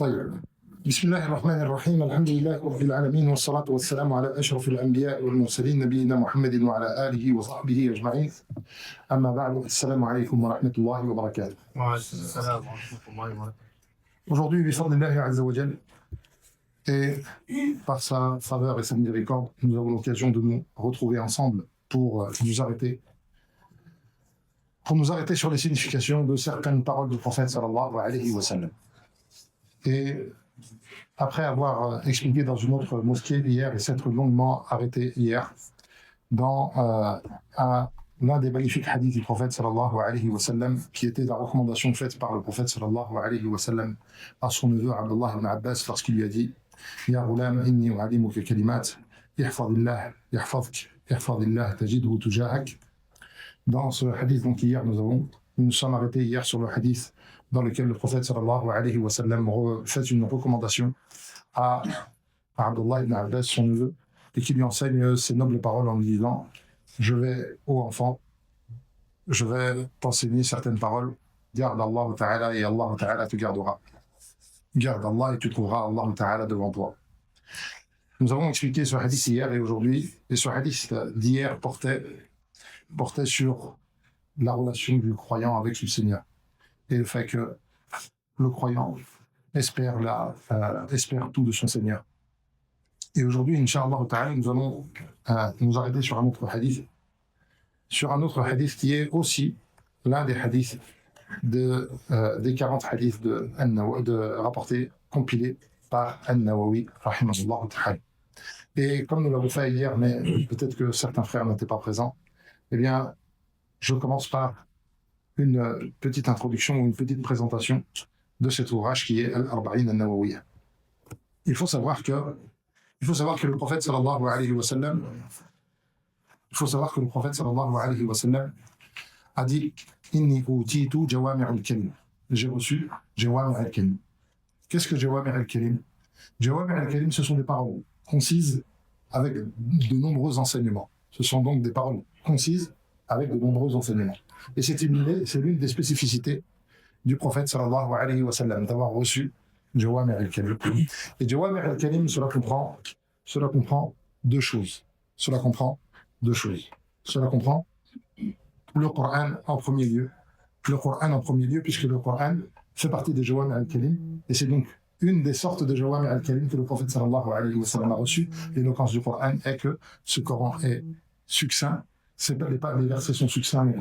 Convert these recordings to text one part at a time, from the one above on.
طيب بسم الله الرحمن الرحيم الحمد لله رب العالمين والصلاة والسلام على أشرف الأنبياء والمرسلين نبينا محمد وعلى آله وصحبه أجمعين أما بعد السلام عليكم ورحمة الله وبركاته. Aujourd'hui, bifadlillahi azza wa jal, et par sa faveur et sa miséricorde, nous avons l'occasion de nous retrouver ensemble pour nous arrêter sur les significations de certaines paroles du prophète sallallahu alayhi wa sallam. Et après avoir expliqué dans une autre mosquée hier et s'être longuement arrêté hier dans l'un des magnifiques hadiths du prophète sallallahu alayhi wa sallam, qui était la recommandation faite par le prophète sallallahu alayhi wa sallam à son neveu Abdullah ibn Abbas lorsqu'il lui a dit Ya ghulam inni u'allimuka kalimat ihfadillah ihfadillah tajidhu tujahak. Dans ce hadith, donc hier nous nous sommes arrêtés hier sur le hadith dans lequel le prophète sallallahu alayhi wa sallam fait une recommandation à Abdullah ibn Abbas, son neveu, et qui lui enseigne ces nobles paroles en lui disant ô enfant, je vais t'enseigner certaines paroles, garde Allah Ta'ala et Allah Ta'ala te gardera. Garde Allah et tu trouveras Allah Ta'ala devant toi. Nous avons expliqué ce hadith hier et aujourd'hui, et ce hadith d'hier portait sur la relation du croyant avec le Seigneur et le fait que le croyant espère tout de son Seigneur. Et aujourd'hui, Inch'Allah Ta'ala, nous allons nous arrêter sur un autre hadith qui est aussi l'un des hadiths des 40 hadiths rapportés, compilés par An-Nawawi, rahimahullah ta'ala. Et comme nous l'avons fait hier, mais peut-être que certains frères n'étaient pas présents, eh bien, je commence par une petite introduction ou une petite présentation de cet ouvrage qui est Al-Arba'in An-Nawawiyya. Il faut savoir que le prophète sallallahu alayhi wa sallam a dit Inni utitu jawami' al-kalim. J'ai reçu jawami' al-kalim. Qu'est-ce que jawami' al-kalim? Jawami' al-kalim, ce sont des paroles concises avec de nombreux enseignements. Ce sont donc des paroles concises avec de nombreux enseignements. Et c'est l'une des spécificités du prophète sallallahu alayhi wa sallam, d'avoir reçu Jawami' al-Kalim. Et Jawami' al-Kalim, cela comprend deux choses. Cela comprend le Coran en premier lieu. Puisque le Coran fait partie des Jawami' al-Kalim, et c'est donc une des sortes de Jawami' al-Kalim que le prophète sallallahu alayhi wa sallam a reçu. L'éloquence du Coran est que ce Coran est succinct. Les versets sont succincts, mais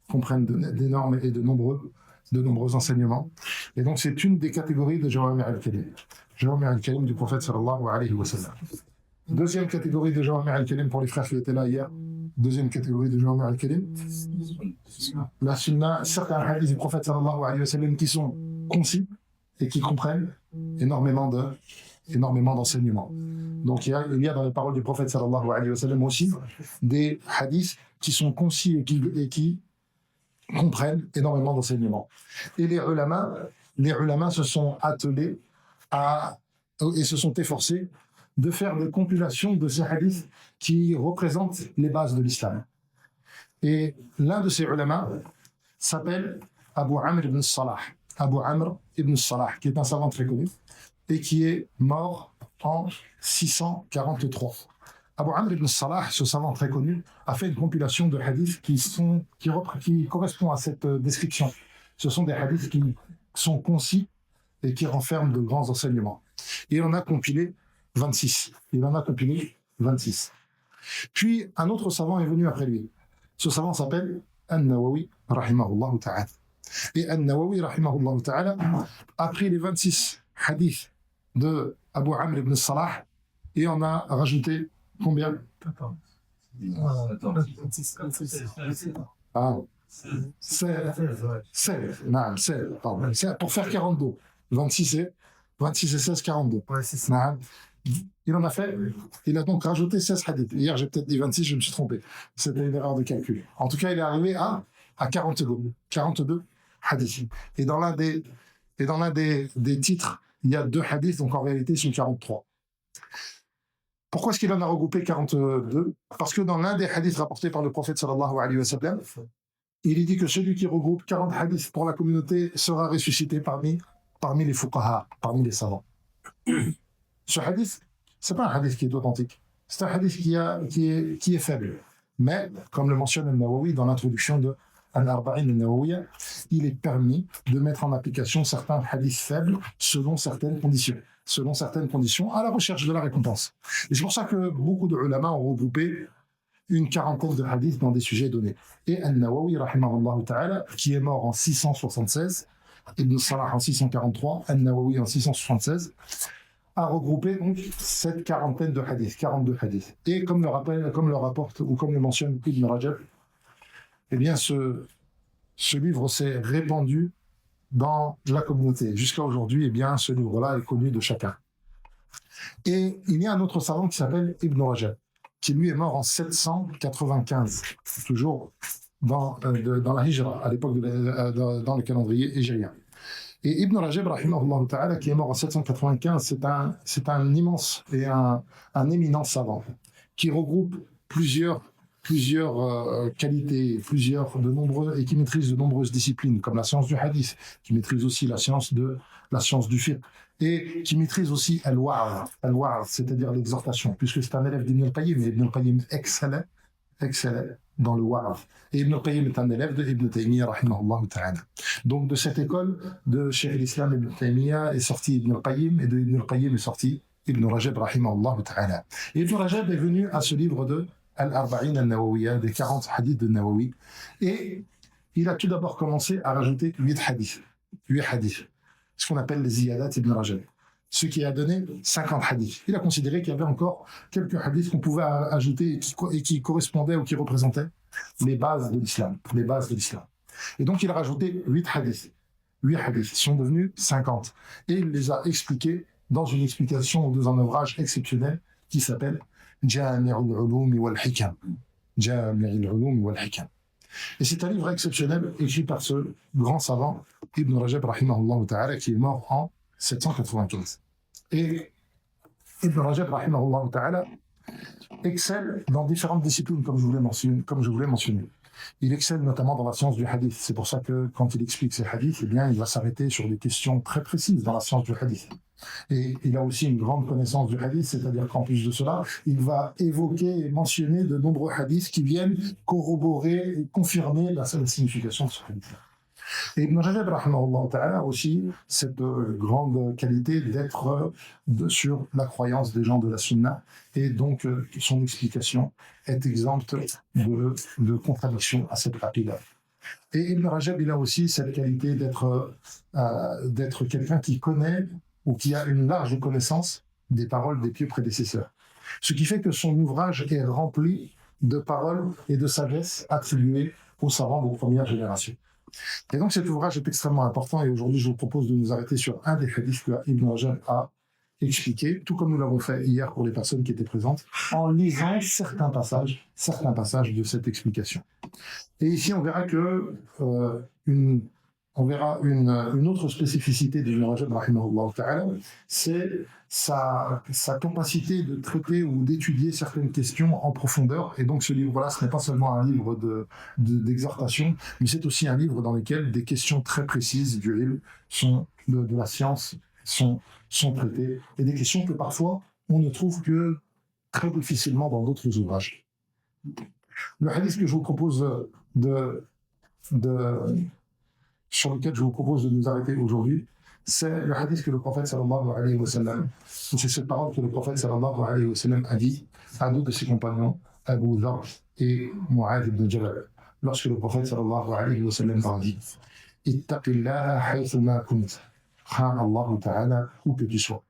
comprennent d'énormes et de nombreux enseignements. Et donc, c'est une des catégories de Jawami' al-Kalim. Jawami' al-Kalim du prophète sallallahu alayhi wa sallam. Deuxième catégorie de Jawami' al-Kalim pour les frères qui étaient là hier. Deuxième catégorie de Jawami' al-Kalim. La sunna, certains hadiths du prophète sallallahu alayhi wa sallam qui sont concis et qui comprennent énormément d'enseignements. Donc il y a dans les paroles du prophète sallallahu alayhi wa sallam aussi des hadiths qui sont concis et qui comprennent énormément d'enseignements. Et les ulama se sont attelés et se sont efforcés de faire des compilations de ces hadiths qui représentent les bases de l'islam. Et l'un de ces ulama s'appelle Abu Amr ibn Salah, qui est un savant très connu et qui est mort en 643. Abu Amr ibn Salah, ce savant très connu, a fait une compilation de hadiths qui correspond à cette description. Ce sont des hadiths qui sont concis et qui renferment de grands enseignements. Et il en a compilé 26. Puis un autre savant est venu après lui. Ce savant s'appelle An-Nawawi, rahimahullah ta'ala. Et An-Nawawi, rahimahullah ta'ala, a pris les 26 hadiths de Abu Amr ibn Salah et on a rajouté combien? C'est pour faire 42. 26 et 16, 42. Il a donc rajouté 16 hadiths. Hier, j'ai peut-être dit 26, je me suis trompé. C'était une erreur de calcul. En tout cas, il est arrivé à 42 hadiths. Et dans l'un des titres, il y a 2 hadiths, donc en réalité, ils sont 43. Pourquoi est-ce qu'il en a regroupé 42? Parce que dans l'un des hadiths rapportés par le prophète sallallahu alayhi wa sallam, il est dit que celui qui regroupe 40 hadiths pour la communauté sera ressuscité parmi parmi les fuqaha, parmi les savants. Ce hadith, c'est pas un hadith qui est authentique. C'est un hadith qui est faible. Mais, comme le mentionne Al-Nawawi dans l'introduction de Al-Arba'in Al-Nawawiyya, il est permis de mettre en application certains hadiths faibles selon certaines conditions. Selon certaines conditions, à la recherche de la récompense. Et c'est pour ça que beaucoup de ulama ont regroupé une quarantaine de hadiths dans des sujets donnés. Et Al-Nawawi, rahimahullah ta'ala, qui est mort en 676, Ibn Salah en 643, Al-Nawawi en 676, a regroupé donc cette quarantaine de hadiths, 42 hadiths. Et comme le rapporte, ou comme le mentionne Ibn Rajab, eh bien ce livre s'est répandu dans la communauté. Jusqu'à aujourd'hui, eh bien, ce livre-là est connu de chacun. Et il y a un autre savant qui s'appelle Ibn Rajab, qui lui est mort en 795, toujours dans la Hijra, à l'époque dans le calendrier hégérien. Et Ibn Rajab, rahimahullah ta'ala, qui est mort en 795, c'est un immense et un éminent savant, qui regroupe plusieurs qualités, et qui maîtrise de nombreuses disciplines, comme la science du hadith, qui maîtrise aussi la science du fiqh, et qui maîtrise aussi al-wa'z, c'est-à-dire l'exhortation, puisque c'est un élève d'Ibn al-Qayyim, et Ibn al-Qayyim excellait dans le wa'z. Et Ibn al-Qayyim est un élève de Ibn Taymiyyah, rahimahullah ta'ala. Donc de cette école de Cheikh al-Islam Ibn Taymiyyah est sorti Ibn al-Qayyim, et de Ibn al-Qayyim est sorti Ibn Rajab, rahimahullah ta'ala. Et Ibn Rajab est venu à ce livre de Al-Arba'in Al-Nawawiyya, des 40 hadiths de Nawawi. Et il a tout d'abord commencé à rajouter 8 hadiths. Ce qu'on appelle les ziyadat Ibn Rajab. Ce qui a donné 50 hadiths. Il a considéré qu'il y avait encore quelques hadiths qu'on pouvait ajouter et qui correspondaient ou qui représentaient les bases de l'islam. Et donc il a rajouté 8 hadiths. 8 hadiths sont devenus 50. Et il les a expliqués dans une explication ou dans un ouvrage exceptionnel qui s'appelle Jami' al-Ulum wal-Hikam. Et c'est un livre exceptionnel écrit par ce grand savant Ibn Rajab, rahimahullah ta'ala, qui est mort en 795. Et Ibn Rajab, rahimahullah ta'ala, excelle dans différentes disciplines, comme je voulais mentionner. Il excelle notamment dans la science du hadith. C'est pour ça que quand il explique ces hadiths, eh bien, il va s'arrêter sur des questions très précises dans la science du hadith. Et il a aussi une grande connaissance du hadith, c'est-à-dire qu'en plus de cela, il va évoquer et mentionner de nombreux hadiths qui viennent corroborer et confirmer la signification de ce hadith. Et Ibn Rajab, rahimahullah ta'ala, a aussi cette grande qualité d'être sur la croyance des gens de la sunna, et donc son explication est exempte de contradiction à cette aqidah. Et Ibn Rajab, il a aussi cette qualité d'être quelqu'un qui connaît ou qui a une large connaissance des paroles des pieux prédécesseurs. Ce qui fait que son ouvrage est rempli de paroles et de sagesse attribuées aux savants de première génération. Et donc cet ouvrage est extrêmement important, et aujourd'hui je vous propose de nous arrêter sur un des hadiths que Ibn Rajab a expliqué, tout comme nous l'avons fait hier pour les personnes qui étaient présentes, en lisant certains passages de cette explication. Et ici on verra que une autre spécificité d'Ibn Rajab, rahimahullah ta'ala, c'est sa capacité de traiter ou d'étudier certaines questions en profondeur. Et donc ce livre-là, ce n'est pas seulement un livre d'exhortation, mais c'est aussi un livre dans lequel des questions très précises du ilm de la science sont traitées, et des questions que parfois on ne trouve que très difficilement dans d'autres ouvrages. Le hadith que je vous propose sur lequel je vous propose de nous arrêter aujourd'hui, c'est le hadith que le prophète sallallahu alayhi wa sallam, c'est cette parole que le prophète sallallahu alayhi wa sallam a dit à deux de ses compagnons, Abu Dharr et Mu'adh ibn Jabal, lorsque le prophète sallallahu alayhi wa sallam a dit Ittaqillaha haythuma kunt, crains Allah ta'ala où que tu sois.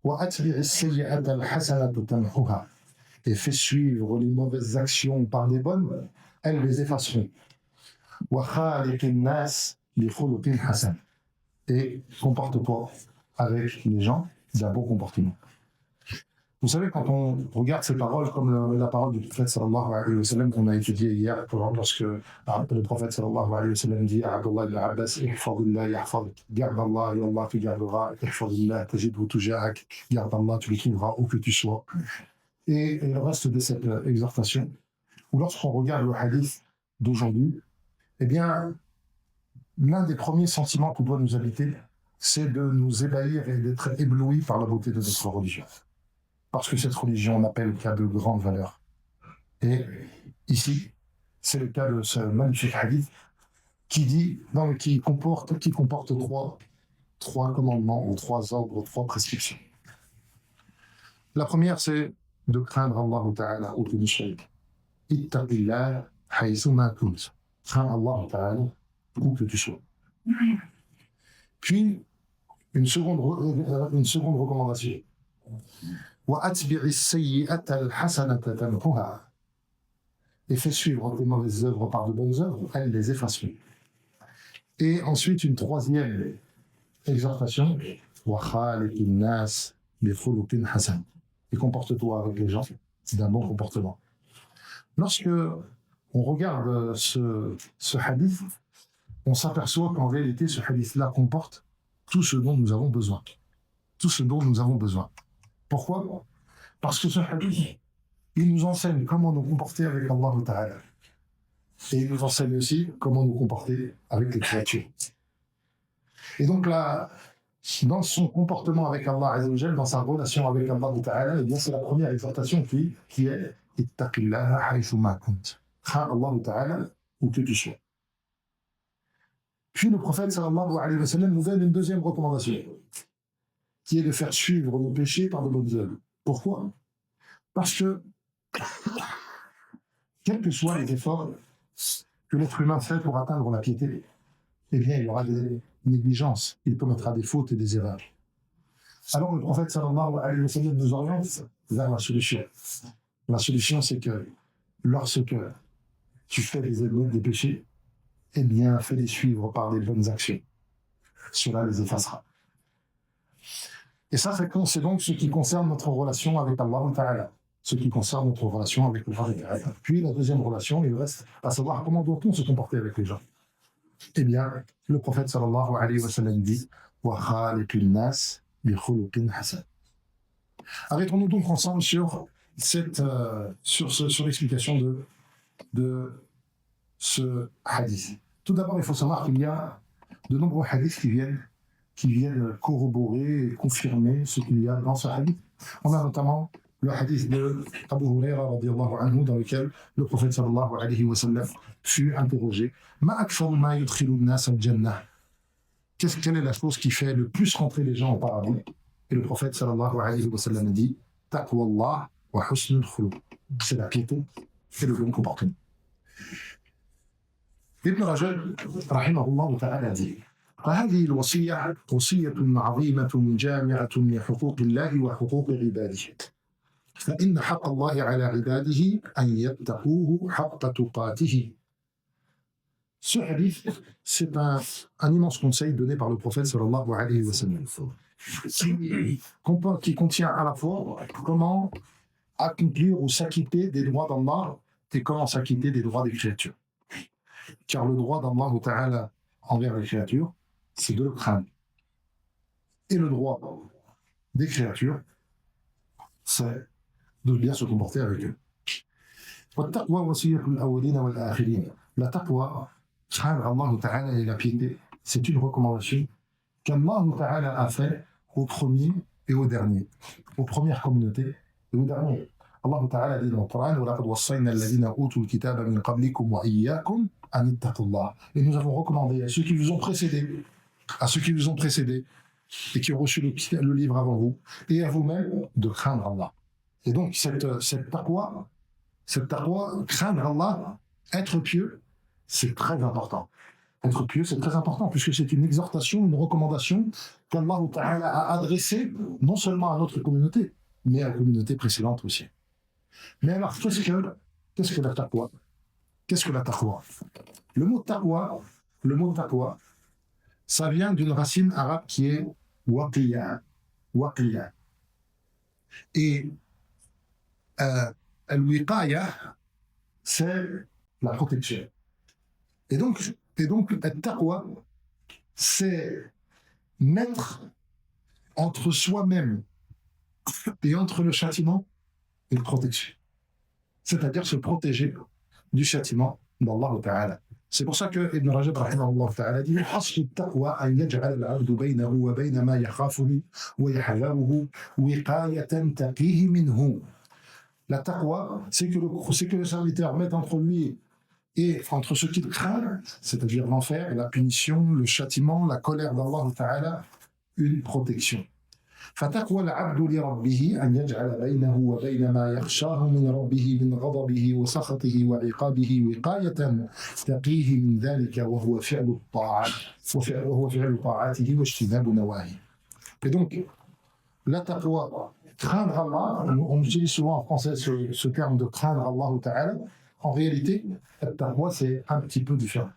Wa atbi'is sayyi'ata al-hasanata tamhuha, et fais suivre les mauvaises actions par les bonnes, elles les effaceront. Et comporte-toi avec les gens d'un bon comportement. Vous savez, quand on regarde ces paroles comme la parole du prophète sallallahu alayhi wa sallam qu'on a étudié hier, lorsque le prophète sallallahu alayhi wa sallam dit à Abdullah ibn Abbas, ihfadillah yahfadik, garde Allah et Allah te gardera, ihfadillah tajidhu tujahak, garde Allah, tu le trouveras où que tu sois. Et le reste de cette exhortation, ou lorsqu'on regarde le hadith d'aujourd'hui, eh bien, l'un des premiers sentiments qu'on doit nous habiter, c'est de nous ébahir et d'être éblouis par la beauté de notre religion. Parce que cette religion n'appelle qu'à de grandes valeurs. Et ici, c'est le cas de ce magnifique hadith qui comporte trois commandements, ou trois ordres, trois prescriptions. La première, c'est de craindre Allah Ta'ala au plus cher. Ittaqillah haythuma kunt. Crains Allah Ta'ala où que tu sois. Puis, une seconde recommandation. وَأَتْبِعِ السَّيِّئَةَ الْحَسَنَةَ تَمْحُهَا. Et fais suivre tes mauvaises œuvres par de bonnes œuvres, elles les effaceront. Et ensuite, une troisième exhortation. وَخَالِقِ النَّاسِ بِخُلُقٍ حَسَنٍ. Et comporte-toi avec les gens d'un bon comportement. Lorsque on regarde ce hadith, on s'aperçoit qu'en réalité, ce hadith-là comporte tout ce dont nous avons besoin. Tout ce dont nous avons besoin. Pourquoi? Parce que ce hadith, il nous enseigne comment nous comporter avec Allah Ta'ala. Et il nous enseigne aussi comment nous comporter avec les créatures. Et donc là, dans son comportement avec Allah Azzawajal, dans sa relation avec Allah Ta'ala, eh bien c'est la première exhortation qui est Ittaqillaha haythuma kunt. Crains Allah Ta'ala où que tu sois. Puis le prophète sallallahu alayhi wa sallam nous donne une deuxième recommandation, qui est de faire suivre nos péchés par de bonnes œuvres. Pourquoi? Parce que, quels que soient les efforts que l'être humain fait pour atteindre la piété, eh bien, il y aura des négligences, il commettra des fautes et des erreurs. Alors le prophète sallallahu alayhi wa sallam nous oriente vers la solution. La solution, c'est que lorsque tu fais des péchés, eh bien, fais-les suivre par des bonnes actions. Cela les effacera. Et ça, c'est donc ce qui concerne notre relation avec Allah Ta'ala. Ce qui concerne notre relation avec Allah Ta'ala. Puis la deuxième relation, il reste à savoir comment doit-on se comporter avec les gens. Eh bien, le prophète sallallahu alayhi wa sallam dit wa khaliqin nas bi khuluqin hasan. Arrêtons-nous donc ensemble sur l'explication de ce hadith. Tout d'abord, il faut savoir qu'il y a de nombreux hadiths qui viennent corroborer et confirmer ce qu'il y a dans ce hadith. On a notamment le hadith de Abu Huraira radiyallahu anhu, dans lequel le prophète sallallahu alayhi wa sallam fut interrogé Ma akfaru ma yudkhilu an-nas al-jannah. Quelle est la chose qui fait le plus rentrer les gens au paradis? Et le prophète sallallahu alayhi wa sallam a dit Taqwa Allah wa husnul khuluq. C'est la piété et le bon comportement. ابن رجب رحمه الله تعالى dit فهذه الوصية وصية عظيمة جامعة لحقوق الله وحقوق عباده فإن حق الله على عباده أن يتقوه حق تقاته. Ce hadith, c'est un immense conseil donné par le prophète sallallahu alayhi wa sallam qui contient à la fois comment accomplir ou s'acquitter des droits d'Allah et comment s'acquitter des droits des créatures. Car le droit d'Allah Ta'ala envers les créatures, c'est de le craindre. Et le droit des créatures, c'est de bien se comporter avec eux. La taqwa, craindre Allah Ta'ala et la piété, c'est une recommandation qu'Allah Ta'ala a fait aux premiers et aux derniers, aux premières communautés et aux derniers. Allah Ta'ala dit dans le Coran وَلَقَدْ وَصَّيْنَا الَّذِينَ أُوتُوا الْكِتَابَ مِنْ قَبْلِكُمْ وَإِيَّاكُمْ أَنِ اتَّقُوا اللَّهَ. Et nous avons recommandé à ceux qui vous ont précédés, et qui ont reçu le livre avant vous, et à vous-même de craindre Allah. Et donc cette taqwa, craindre Allah, être pieux, c'est très important. Être pieux, c'est très important, puisque c'est une exhortation, une recommandation qu'Allah Ta'ala a adressée non seulement à notre communauté, mais à la communauté précédente aussi. Mais alors, qu'est-ce que la taqwa? Qu'est-ce que la taqwa? Le mot taqwa, ça vient d'une racine arabe qui est waqiya. Et al-wiqaya, c'est la protection. Et donc la taqwa, c'est mettre entre soi-même et entre le châtiment une protection. C'est-à-dire se protéger du châtiment d'Allah Ta'ala. C'est pour ça que Ibn Rajab rahimahullah ta'ala dit حصر التقوى أن يجعل العبد بينه وبين ما يخافه ويحذره وقاية تقيه منه. La taqwa, c'est que le serviteur mette entre lui et entre ce qu'il craint, c'est-à-dire l'enfer, la punition, le châtiment, la colère d'Allah ta'ala, une protection. فتقوى العبد لربه أن يجعل بينه وبين ما يخشاه من ربه من غضبه وسخطه وعقابه وقاية تقيه من ذلك وهو فعل الطاعات وهو فعل طاعاته واجتناب نواهيه. Et donc, la taqwa, craindre Allah, on utilise souvent en français ce terme de craindre Allah ta'ala. En réalité, la taqwa, c'est un petit peu différent.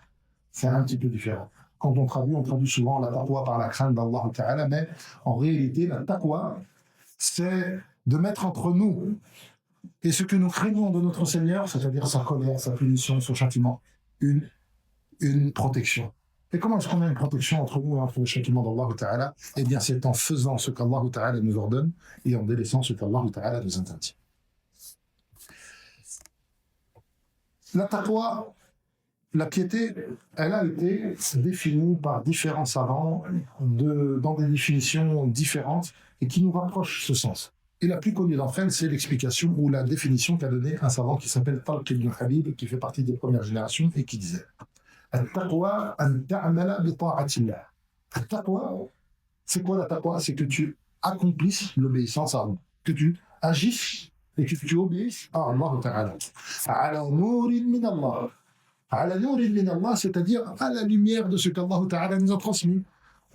C'est un petit peu différent. Quand on traduit souvent la taqwa par la crainte d'Allah ta'ala, mais en réalité, la taqwa, c'est de mettre entre nous et ce que nous craignons de notre Seigneur, c'est-à-dire sa colère, sa punition, son châtiment, une protection. Et comment est-ce qu'on a une protection entre nous et entre le châtiment d'Allah ta'ala? Eh bien, c'est en faisant ce qu'Allah ta'ala nous ordonne et en délaissant ce qu'Allah ta'ala nous interdit. La taqwa, la piété, elle a été définie par différents savants dans des définitions différentes et qui nous rapprochent ce sens. Et la plus connue d'entre elles, c'est l'explication ou la définition qu'a donnée un savant qui s'appelle Talq ibn Habib, qui fait partie des premières générations et qui disait Al-taqwa an ta'amala bi ta'atillah. Al-taqwa, c'est quoi la taqwa? C'est que tu accomplisses l'obéissance à Allah, que tu agisses et que tu obéisses à Allah ta'ala. Ala nourin min Allah. Ala nourin min Allah, c'est-à-dire à la lumière de ce qu'Allah ta'ala nous a transmis.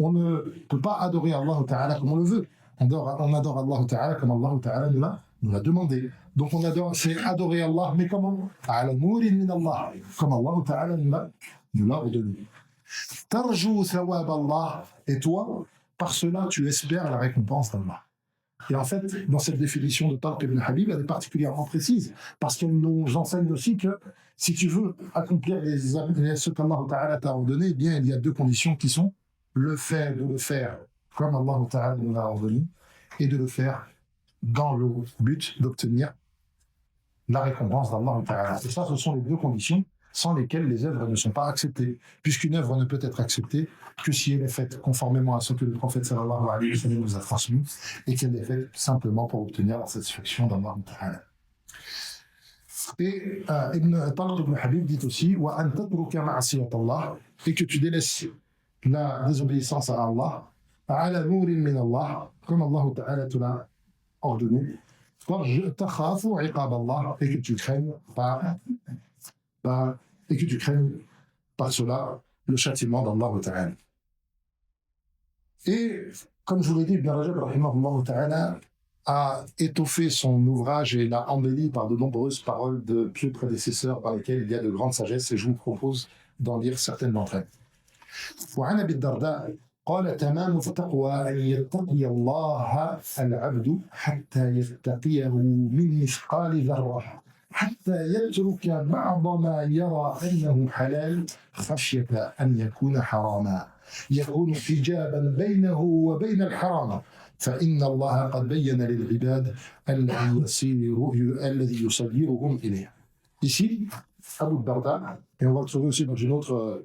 On ne peut pas adorer Allah ta'ala comme on le veut. On adore Allah ta'ala comme Allah ta'ala nous l'a demandé. Donc on adore, c'est adorer Allah, mais comment? Ala nourin min Allah, comme Allah ta'ala nous l'a ordonné. Tarjou thawab Allah, et toi, par cela, tu espères la récompense d'Allah. Et en fait, dans cette définition de Talq ibn Habib, elle est particulièrement précise, parce qu'elle nous enseigne aussi que si tu veux accomplir ce qu'Allah Ta'ala t'a ordonné, eh bien, il y a deux conditions qui sont de le faire comme Allah Ta'ala nous l'a ordonné, et de le faire dans le but d'obtenir la récompense d'Allah Ta'ala. Et ça, ce sont les deux conditions sans lesquelles les œuvres ne sont pas acceptées, puisqu'une œuvre ne peut être acceptée que si elle est faite conformément à ce que le prophète sallallahu alayhi wa sallam nous a transmis et qu'elle est faite simplement pour obtenir la satisfaction d'Allah Ta'ala. Et Ibn Talq ibn Habib dit aussi wa an tatruka ma'siyat Allah, et que tu délaisses la désobéissance à Allah ala nourin min Allah, comme Allah Ta'ala te l'a ordonné, takhafu iqab Allah, et que tu craignes par cela le châtiment d'Allah Ta'ala. Et comme je vous l'ai dit, Ibn Rajab rahimahullah ta'ala a étoffé son ouvrage et l'a embelli par de nombreuses paroles de pieux prédécesseurs par lesquelles il y a de grandes sagesses, et je vous propose d'en lire certaines d'entre elles. وعن أبي الدرداء قال تمام التقوى أن يتقي الله العبد حتى يتقيه من مثقال ذرة حتى يترك بعض ما يرى أنه حلال خشية أن يكون حراما يكون حجابا بينه وبين الحرام فإن الله قد بين للعباد الذي يسيرهم إليه. Ici, Abu Darda, et on va le trouver aussi dans une autre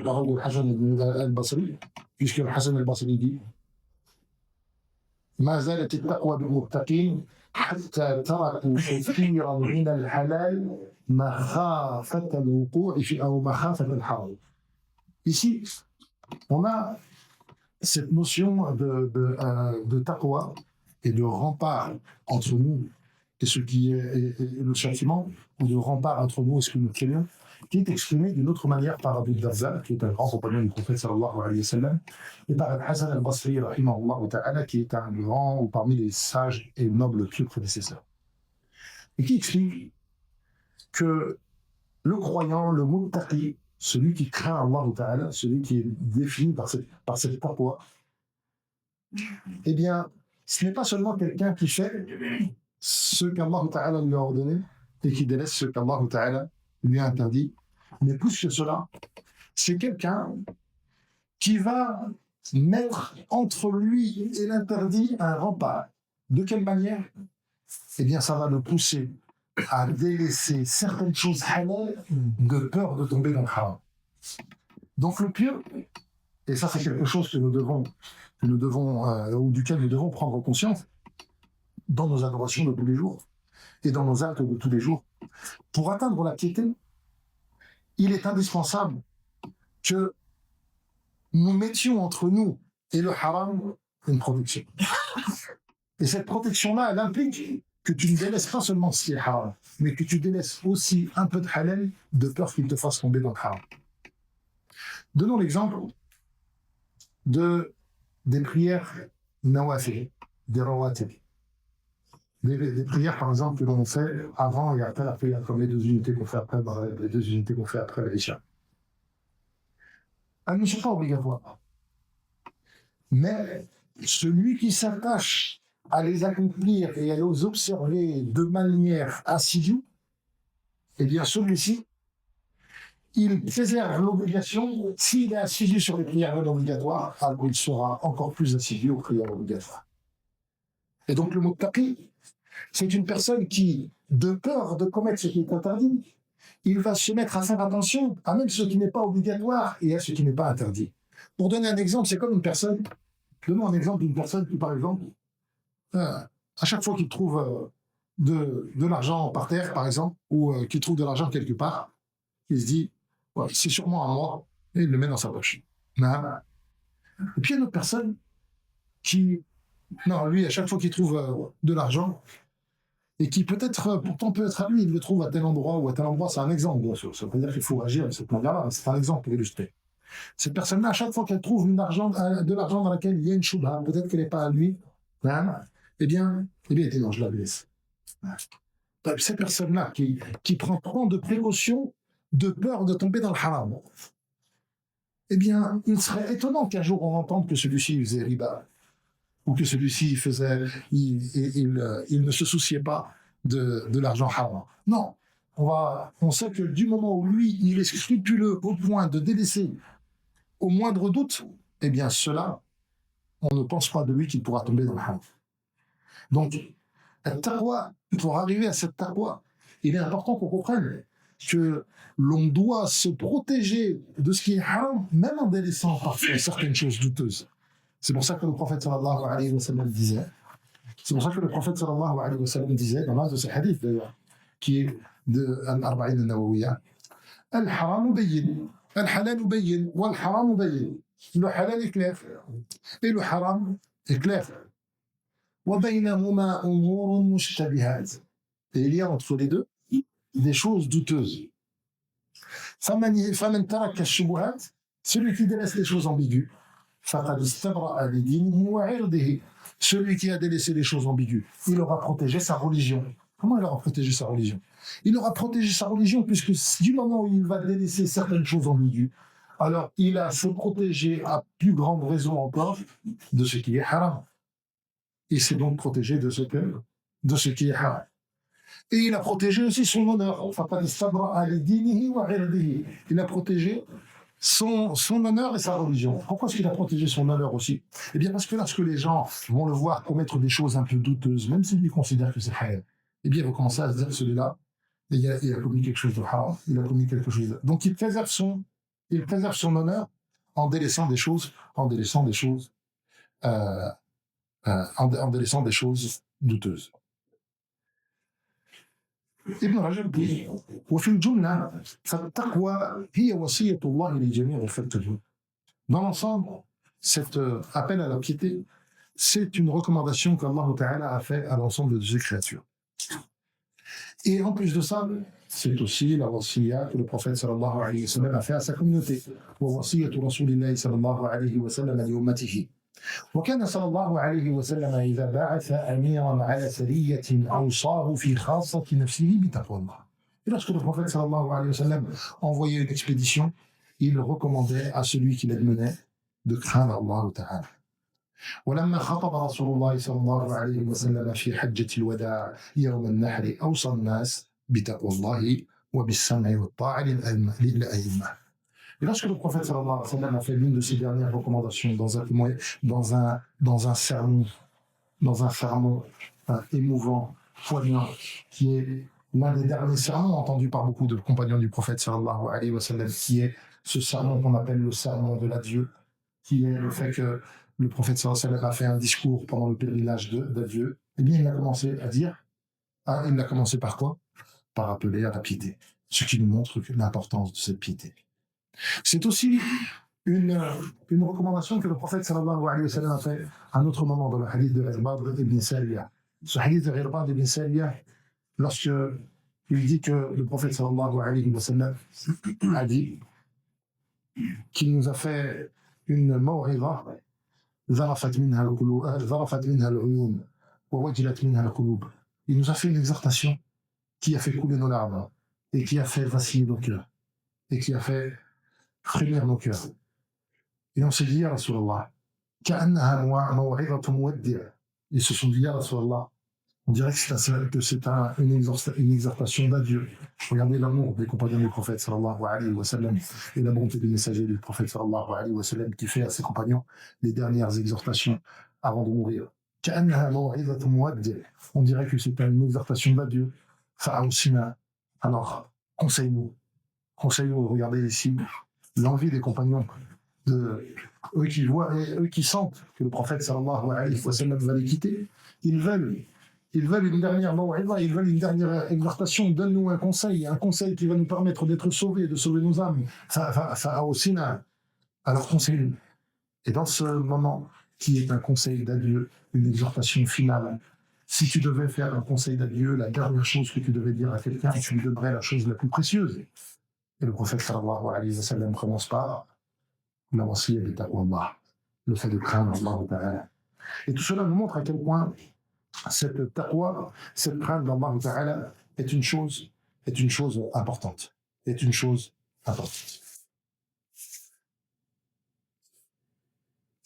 parole de Hassan al-Basri, puisque Hassan al-Basri dit ما زالت التقوى بالمتقين حتى تركوا كثيرا من الحلال مخافة الوقوع في أو مخافة الحرام. Ici, on a cette notion de taqwa et de rempart entre nous et ce qui est le châtiment, ou de rempart entre nous et ce que nous craignons, qui est exprimé d'une autre manière par Abu Darda, qui est un grand compagnon du prophète sallallahu alayhi wa sallam, et par Al-Hasan al-Basri rahimahullah ta'ala, qui est un grand ou parmi les sages et nobles pieux prédécesseurs, et qui explique que le croyant, le muttaqi, celui qui craint Allah ta'ala, celui qui est défini par cette taqwa, eh bien, ce n'est pas seulement quelqu'un qui fait ce qu'Allah ta'ala lui a ordonné et qui délaisse ce qu'Allah ta'ala lui a interdit, mais plus que cela, c'est quelqu'un qui va mettre entre lui et l'interdit un rempart. De quelle manière? Eh bien, ça va le pousser à délaisser certaines choses halal de peur de tomber dans le haram. Donc le pieux, et ça c'est quelque chose que nous devons ou duquel nous devons prendre conscience dans nos adorations de tous les jours et dans nos actes de tous les jours. Pour atteindre la piété, il est indispensable que nous mettions entre nous et le haram une protection. Et cette protection-là, elle implique que tu ne délaisses pas seulement ce qui est haram, mais que tu délaisses aussi un peu de halal de peur qu'il te fasse tomber dans le haram. Donnons l'exemple des prières nawafil, des rawatib. Des prières, par exemple, que l'on fait avant et après la prière, comme les deux unités qu'on fait après l'Isha. Elles ne sont pas obligatoires. Mais celui qui s'attache à les accomplir et à les observer de manière assidue, eh bien celui-ci, il préserve l'obligation. S'il est assidu sur les prières non obligatoires, alors il sera encore plus assidu aux prières obligatoires. Et donc le muttaqi, c'est une personne qui, de peur de commettre ce qui est interdit, il va se mettre à faire attention à même ce qui n'est pas obligatoire et à ce qui n'est pas interdit. Pour donner un exemple, c'est comme une personne. Donnons un exemple d'une personne qui, par exemple, à chaque fois qu'il trouve de l'argent par terre, par exemple, ou qu'il trouve de l'argent quelque part, il se dit, ouais, c'est sûrement à moi, et il le met dans sa poche. Et puis il y a une autre personne qui, non, lui, à chaque fois qu'il trouve de l'argent, et qui peut-être, pourtant peut être à lui, il le trouve à tel endroit ou à tel endroit, c'est un exemple, bien sûr. Ça veut pas dire qu'il faut agir de cette manière-là, c'est un exemple pour illustrer. Cette personne-là, à chaque fois qu'elle trouve de l'argent dans laquelle il y a une chouba, peut-être qu'elle n'est pas à lui, eh bien, non, je la laisse. Cette personne-là qui prend tant de précautions de peur de tomber dans le haram, eh bien, il serait étonnant qu'un jour on entende que celui-ci faisait riba, ou que celui-ci il ne se souciait pas de l'argent haram. Non, on sait que du moment où lui, il est scrupuleux au point de délaisser au moindre doute, eh bien cela, on ne pense pas de lui qu'il pourra tomber dans le haram. Donc, pour arriver à cette taqwa, il est important qu'on comprenne que l'on doit se protéger de ce qui est haram, même en délaissant parfois certaines choses douteuses. C'est pour ça que le prophète sallallahu alayhi wa sallam disait, dans l'un de ses hadiths d'ailleurs, qui est de Al-Arba'in al-Nawawiyya, Al-Haram bayyin, Al-Halal bayyin, Wal-Haram bayyin. Le halal est clair, et le haram est clair. وَبَيْنَهُمَا أُمُورٌ مُشْتَبِهَاتٌ. Et il y a entre les deux des choses douteuses. فَمَنْ تَرَكَ الشُّبُهَاتِ, celui qui délaisse les choses ambiguës, فَقَدْ اسْتَبْرَأَ لِدِينِهِ وَعِرْضِهِ. Celui qui a délaissé les choses ambiguës, il aura protégé sa religion. Comment il aura protégé sa religion? Il aura protégé sa religion puisque du moment où il va délaisser certaines choses ambiguës, alors il a se protégé à plus grande raison encore de ce qui est haram. Il s'est donc protégé de ce qui est haram. Et il a protégé aussi son honneur. Il a protégé son honneur et sa religion. Pourquoi est-ce qu'il a protégé son honneur aussi? Eh bien parce que lorsque les gens vont le voir commettre des choses un peu douteuses, même s'ils lui considèrent que c'est halal, eh bien ils vont commencer à se dire, celui-là, il a commis quelque chose de haram, il a commis quelque chose de... Donc il préserve son honneur en délaissant des choses douteuses. ابن رجب dit وفي الجملة فالتقوى هي وصية الله لجميع خلقه. Dans l'ensemble, cet appel à la piété, c'est une recommandation qu'Allah Ta'ala a fait à l'ensemble de ses créatures. Et en plus de ça, c'est aussi la wasiya que le prophète sallallahu alayhi wa sallam a fait à sa communauté. ووصية رسول الله صلى الله عليه وسلم لأمته. وكان صلى الله عليه وسلم إذا بعث أميرا على سرية أوصاه في خاصة نفسه بتقوى الله. Et lorsque le prophète sallallahu alayhi wa sallam envoyait une expédition, il recommandait à celui qui l'admenait de craindre Allah Ta'ala. ولما خطب رسول الله صلى الله عليه وسلم في حجة الوداع يوم النحر أوصى الناس بتقوى الله وبالسمع والطاعة للأئمة. Et lorsque le prophète sallallahu alayhi wa sallam a fait l'une de ses dernières recommandations dans un sermon émouvant, poignant, qui est l'un des derniers sermons entendus par beaucoup de compagnons du prophète sallallahu alayhi wa sallam, qui est ce sermon qu'on appelle le sermon de l'adieu, qui est le fait que le prophète sallallahu alayhi wa sallam a fait un discours pendant le pèlerinage d'adieu. Eh bien, il a commencé à dire, il a commencé par quoi? Par appeler à la piété, ce qui nous montre l'importance de cette piété. C'est aussi une recommandation que le prophète sallallahu alayhi wa sallam a fait à un autre moment dans le hadith de Irbad ibn Sariyah. Ce hadith de Irbad ibn Sariyah, lorsque il dit que le prophète sallallahu alayhi wa sallam a dit qu'il nous a fait une maw'idha zarafat minha al-uyun wa wajilat minha al-qulub. Il nous a fait une exhortation qui a fait couler nos larmes et qui a fait vaciller nos cœurs et qui a fait frémir nos cœurs. Et on s'est dit, ya Rasulallah, ka'annaha maw'idhatun muwaddi'. Ils se sont dit, ya Rasulallah, on dirait que c'est une exhortation d'adieu. Regardez l'amour des compagnons du prophète sallallahu alayhi wa sallam et la bonté du messager du prophète sallallahu alayhi wa sallam qui fait à ses compagnons les dernières exhortations avant de mourir. Ka'annaha maw'idhatun muwaddi'. On dirait que c'est une exhortation d'adieu. Fa'awsina. Alors, conseille-nous, regardez ici l'envie des compagnons, eux qui voient et eux qui sentent que le prophète sallallahu alayhi wa sallam va les quitter. Ils veulent une dernière maw'idha, ils veulent une dernière exhortation. Donne-nous un conseil qui va nous permettre d'être sauvés, de sauver nos âmes. Fa'awsina. Alors conseille-nous. Et dans ce moment qui est un conseil d'adieu, une exhortation finale, si tu devais faire un conseil d'adieu, la dernière chose que tu devais dire à quelqu'un, tu lui donnerais la chose la plus précieuse. Et le prophète sallallahu alayhi wa sallam commence par la wasiyya bi taqwallah, le fait de craindre Allah ta'ala. Et tout cela nous montre à quel point cette taqwa, cette crainte d'Allah ta'ala est une chose importante.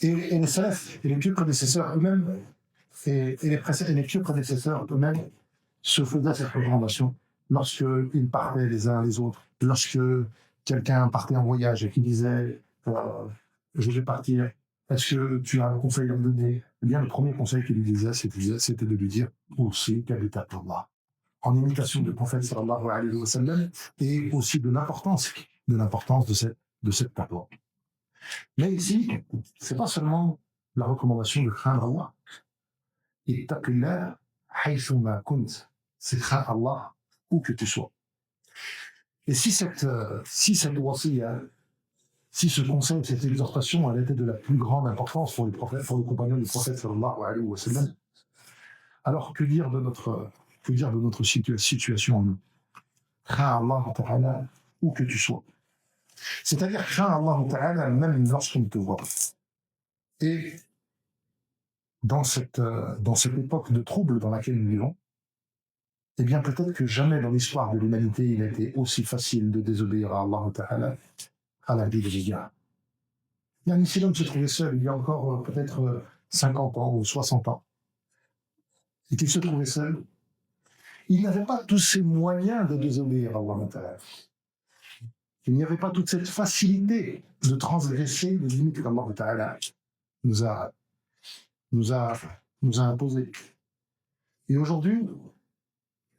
Et les salafs et les pieux prédécesseurs eux-mêmes et les pieux prédécesseurs eux-mêmes se faisaient cette recommandation lorsqu'ils partaient les uns les autres, lorsque quelqu'un partait en voyage et qui disait je vais partir, est-ce que tu as un conseil à me donner? Eh bien, le premier conseil qu'il lui disait, c'était de lui dire aussi qu'elle est à Allah, en imitation du prophète sallallahu alayhi wa sallam, et aussi de l'importance de cette taqwa. Mais ici, c'est pas seulement la recommandation de craindre Allah. Ittaqillah haythuma kunt. C'est craindre Allah où que tu sois. Et si cette wasiyya, si ce conseil, cette exhortation, elle était de la plus grande importance pour les compagnons du prophète sallallahu alayhi wa sallam, alors que dire de notre situation en nous? Crains Allah ta'ala où que tu sois. C'est-à-dire crains Allah ta'ala même lorsqu'on ne te voit pas. Et dans cette époque de trouble dans laquelle nous vivons, eh bien peut-être que jamais dans l'histoire de l'humanité il a été aussi facile de désobéir à Allah ta'ala à la vie des gars. Si l'homme se trouvait seul il y a encore peut-être 50 ans ou 60 ans, et qu'il se trouvait seul, il n'avait pas tous ces moyens de désobéir à Allah ta'ala. Il n'y avait pas toute cette facilité de transgresser les limites qu'Allah ta'ala nous a imposées. Et aujourd'hui,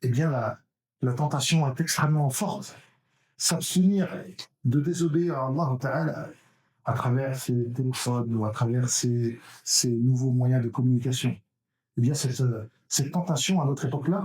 eh bien, la tentation est extrêmement forte. S'abstenir de désobéir à Allah ta'ala à travers ces téléphones ou à travers ces nouveaux moyens de communication. Eh bien, cette tentation à notre époque-là,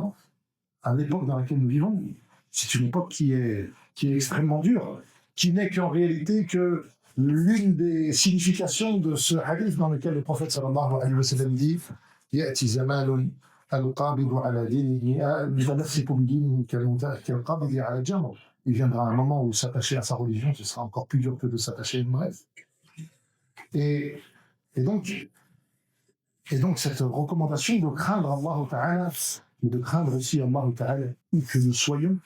à l'époque dans laquelle nous vivons, c'est une époque qui est extrêmement dure, qui n'est qu'en réalité que l'une des significations de ce hadith dans lequel le prophète sallallahu alayhi wa sallam dit « Ya'ti zamanun al-qabidu ala dinihi al-nafsiku bidinihi kal-qabidi ala jamr » Il viendra un moment où s'attacher à sa religion, ce sera encore plus dur que de s'attacher à une braise. Et donc cette recommandation de craindre Allah Ta'ala, de craindre aussi Allah Ta'ala, où que nous soyons,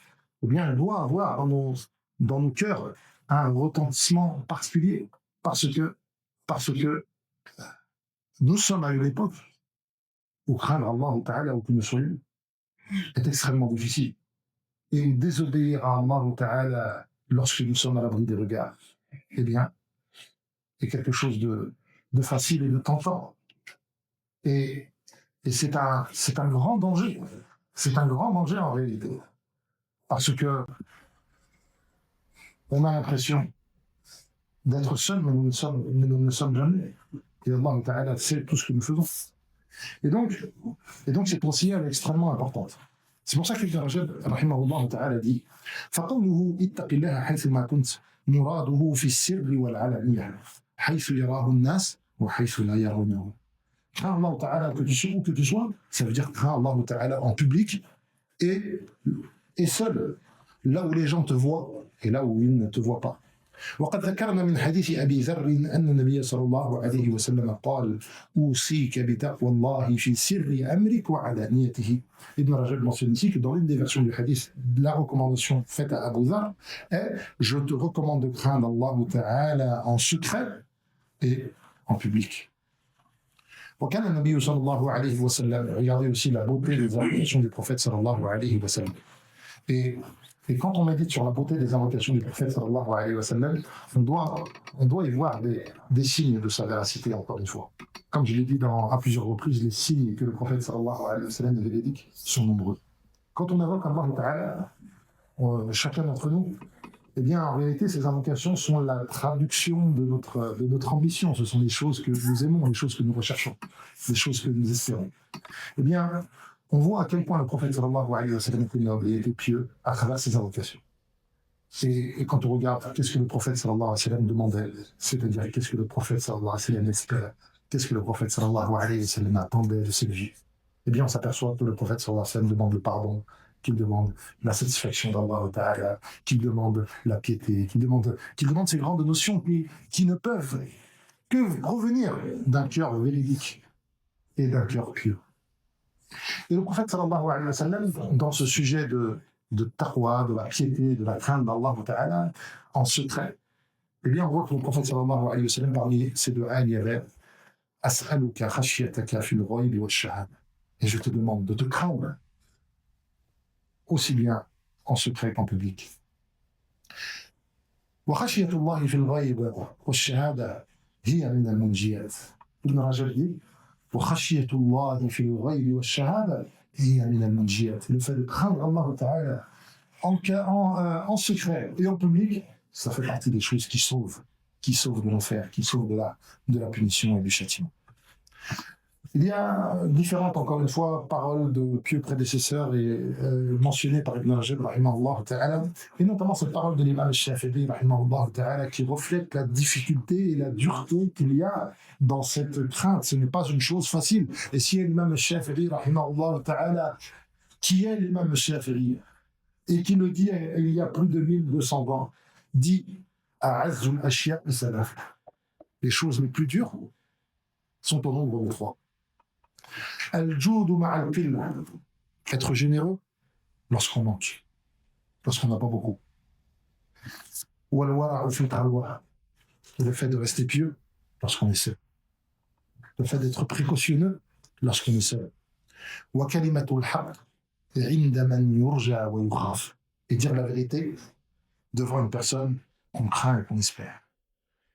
eh bien, elle doit avoir dans nos cœurs un retentissement particulier, parce que nous sommes à une époque où craindre Allah Ta'ala, où que nous soyons, est extrêmement difficile. Et désobéir à Allah Ta'ala lorsque nous sommes à l'abri des regards, eh bien, est quelque chose de facile et de tentant. Et c'est un grand danger. C'est un grand danger en réalité. Parce que on a l'impression d'être seul, mais nous ne sommes jamais. Et Allah Ta'ala sait tout ce que nous faisons. Et donc cette wasiya est extrêmement importante. C'est pour ça qu'Ibn Rajab, rahimahullah ta'ala, dit فَقَوْلُهُ اتَّقِ اللَّهَ حَيْثُ مَا كُنْتَ مُرَادُهُ فِي السِّرِّ وَالْعَلَانِيَةِ حَيْثُ يَرَاهُ النَّاسُ وَحَيْثُ لَا يَرَوْنَهُ. Crains Allah ta'ala que tu sois où que tu sois, ça veut dire crains Allah ta'ala en public et seul, là où les gens te voient et là où ils ne te voient pas. وقد ذكرنا من حديث أبي ذر أن النبي صلى الله عليه وسلم قال أوصيك بتقوى الله في سر أمرك وعلانيته. Ibn Rajab mentionne ici que dans l'une des versions du hadith, la recommandation faite à Abu Dhar est je te recommande de craindre Allah Ta'ala en secret et en public. وكان النبي صلى الله عليه وسلم, regardez aussi la beauté des invocations du prophète صلى الله عليه وسلم. Et quand on médite sur la beauté des invocations du prophète sallallahu alayhi wa sallam, on doit y voir des signes de sa véracité, encore une fois. Comme je l'ai dit à plusieurs reprises, les signes que le prophète sallallahu alayhi wa sallam véridique sont nombreux. Quand on invoque Allah Ta'ala, chacun d'entre nous, eh bien, en réalité, ces invocations sont la traduction de notre ambition. Ce sont les choses que nous aimons, les choses que nous recherchons, les choses que nous espérons. Eh bien, on voit à quel point le prophète sallallahu alayhi wa sallam était pieux à travers ses invocations. Et quand on regarde qu'est-ce que le prophète sallallahu alayhi wa sallam demandait, c'est-à-dire qu'est-ce que le prophète sallallahu alayhi wa sallam espérait, qu'est-ce que le prophète sallallahu alayhi wa sallam attendait de ses vies, eh bien on s'aperçoit que le prophète sallallahu alayhi wa sallam demande le pardon, qu'il demande la satisfaction d'Allah Ta'ala, qu'il demande la piété, qu'il demande ces grandes notions qui ne peuvent que provenir d'un cœur véridique et d'un cœur pieux. Et le prophète sallallahu alayhi wa sallam, dans ce sujet de taqwa, de la piété, de la crainte d'Allah Ta'ala, en secret, eh bien, on voit que le prophète sallallahu alayhi wa sallam, parmi ces deux ayats, il y avait As'aluka khashyataka fil ghaybi wa shahada. Et je te demande de te craindre, aussi bien en secret qu'en public. Wa khashyatullahi fil ghaybi wa shahada hiya min al-munjiyat. Ibn Rajab dit وخشية الله في الغيب والشهادة هي من المنجيات. Le fait de craindre Allah Ta'ala en secret et en public, ça fait partie des choses qui sauvent de l'enfer, qui sauvent de la punition et du châtiment. Il y a différentes, encore une fois, paroles de pieux prédécesseurs et mentionnées par Ibn Rajab, rahimahullah ta'ala, et notamment cette parole de l'imam al-Shafi'i, rahimahullah ta'ala, qui reflète la difficulté et la dureté qu'il y a dans cette crainte. Ce n'est pas une chose facile. Et si l'imam al-Shafi'i, rahimahullah ta'ala, qui est l'imam al-Shafi'i, et qui le dit il y a plus de 1200 ans, dit A'azzul ashya' salaf. Les choses les plus dures sont au nombre de 3. Al-Joud ma'al qilla, être généreux lorsqu'on manque, lorsqu'on n'a pas beaucoup. Wal-wara'u fi al-wara', le fait de rester pieux lorsqu'on est seul. Le fait d'être précautionneux lorsqu'on est seul. Wa kalimatul haqq 'inda man yurja wa yukhaf, et dire la vérité devant une personne qu'on craint et qu'on espère.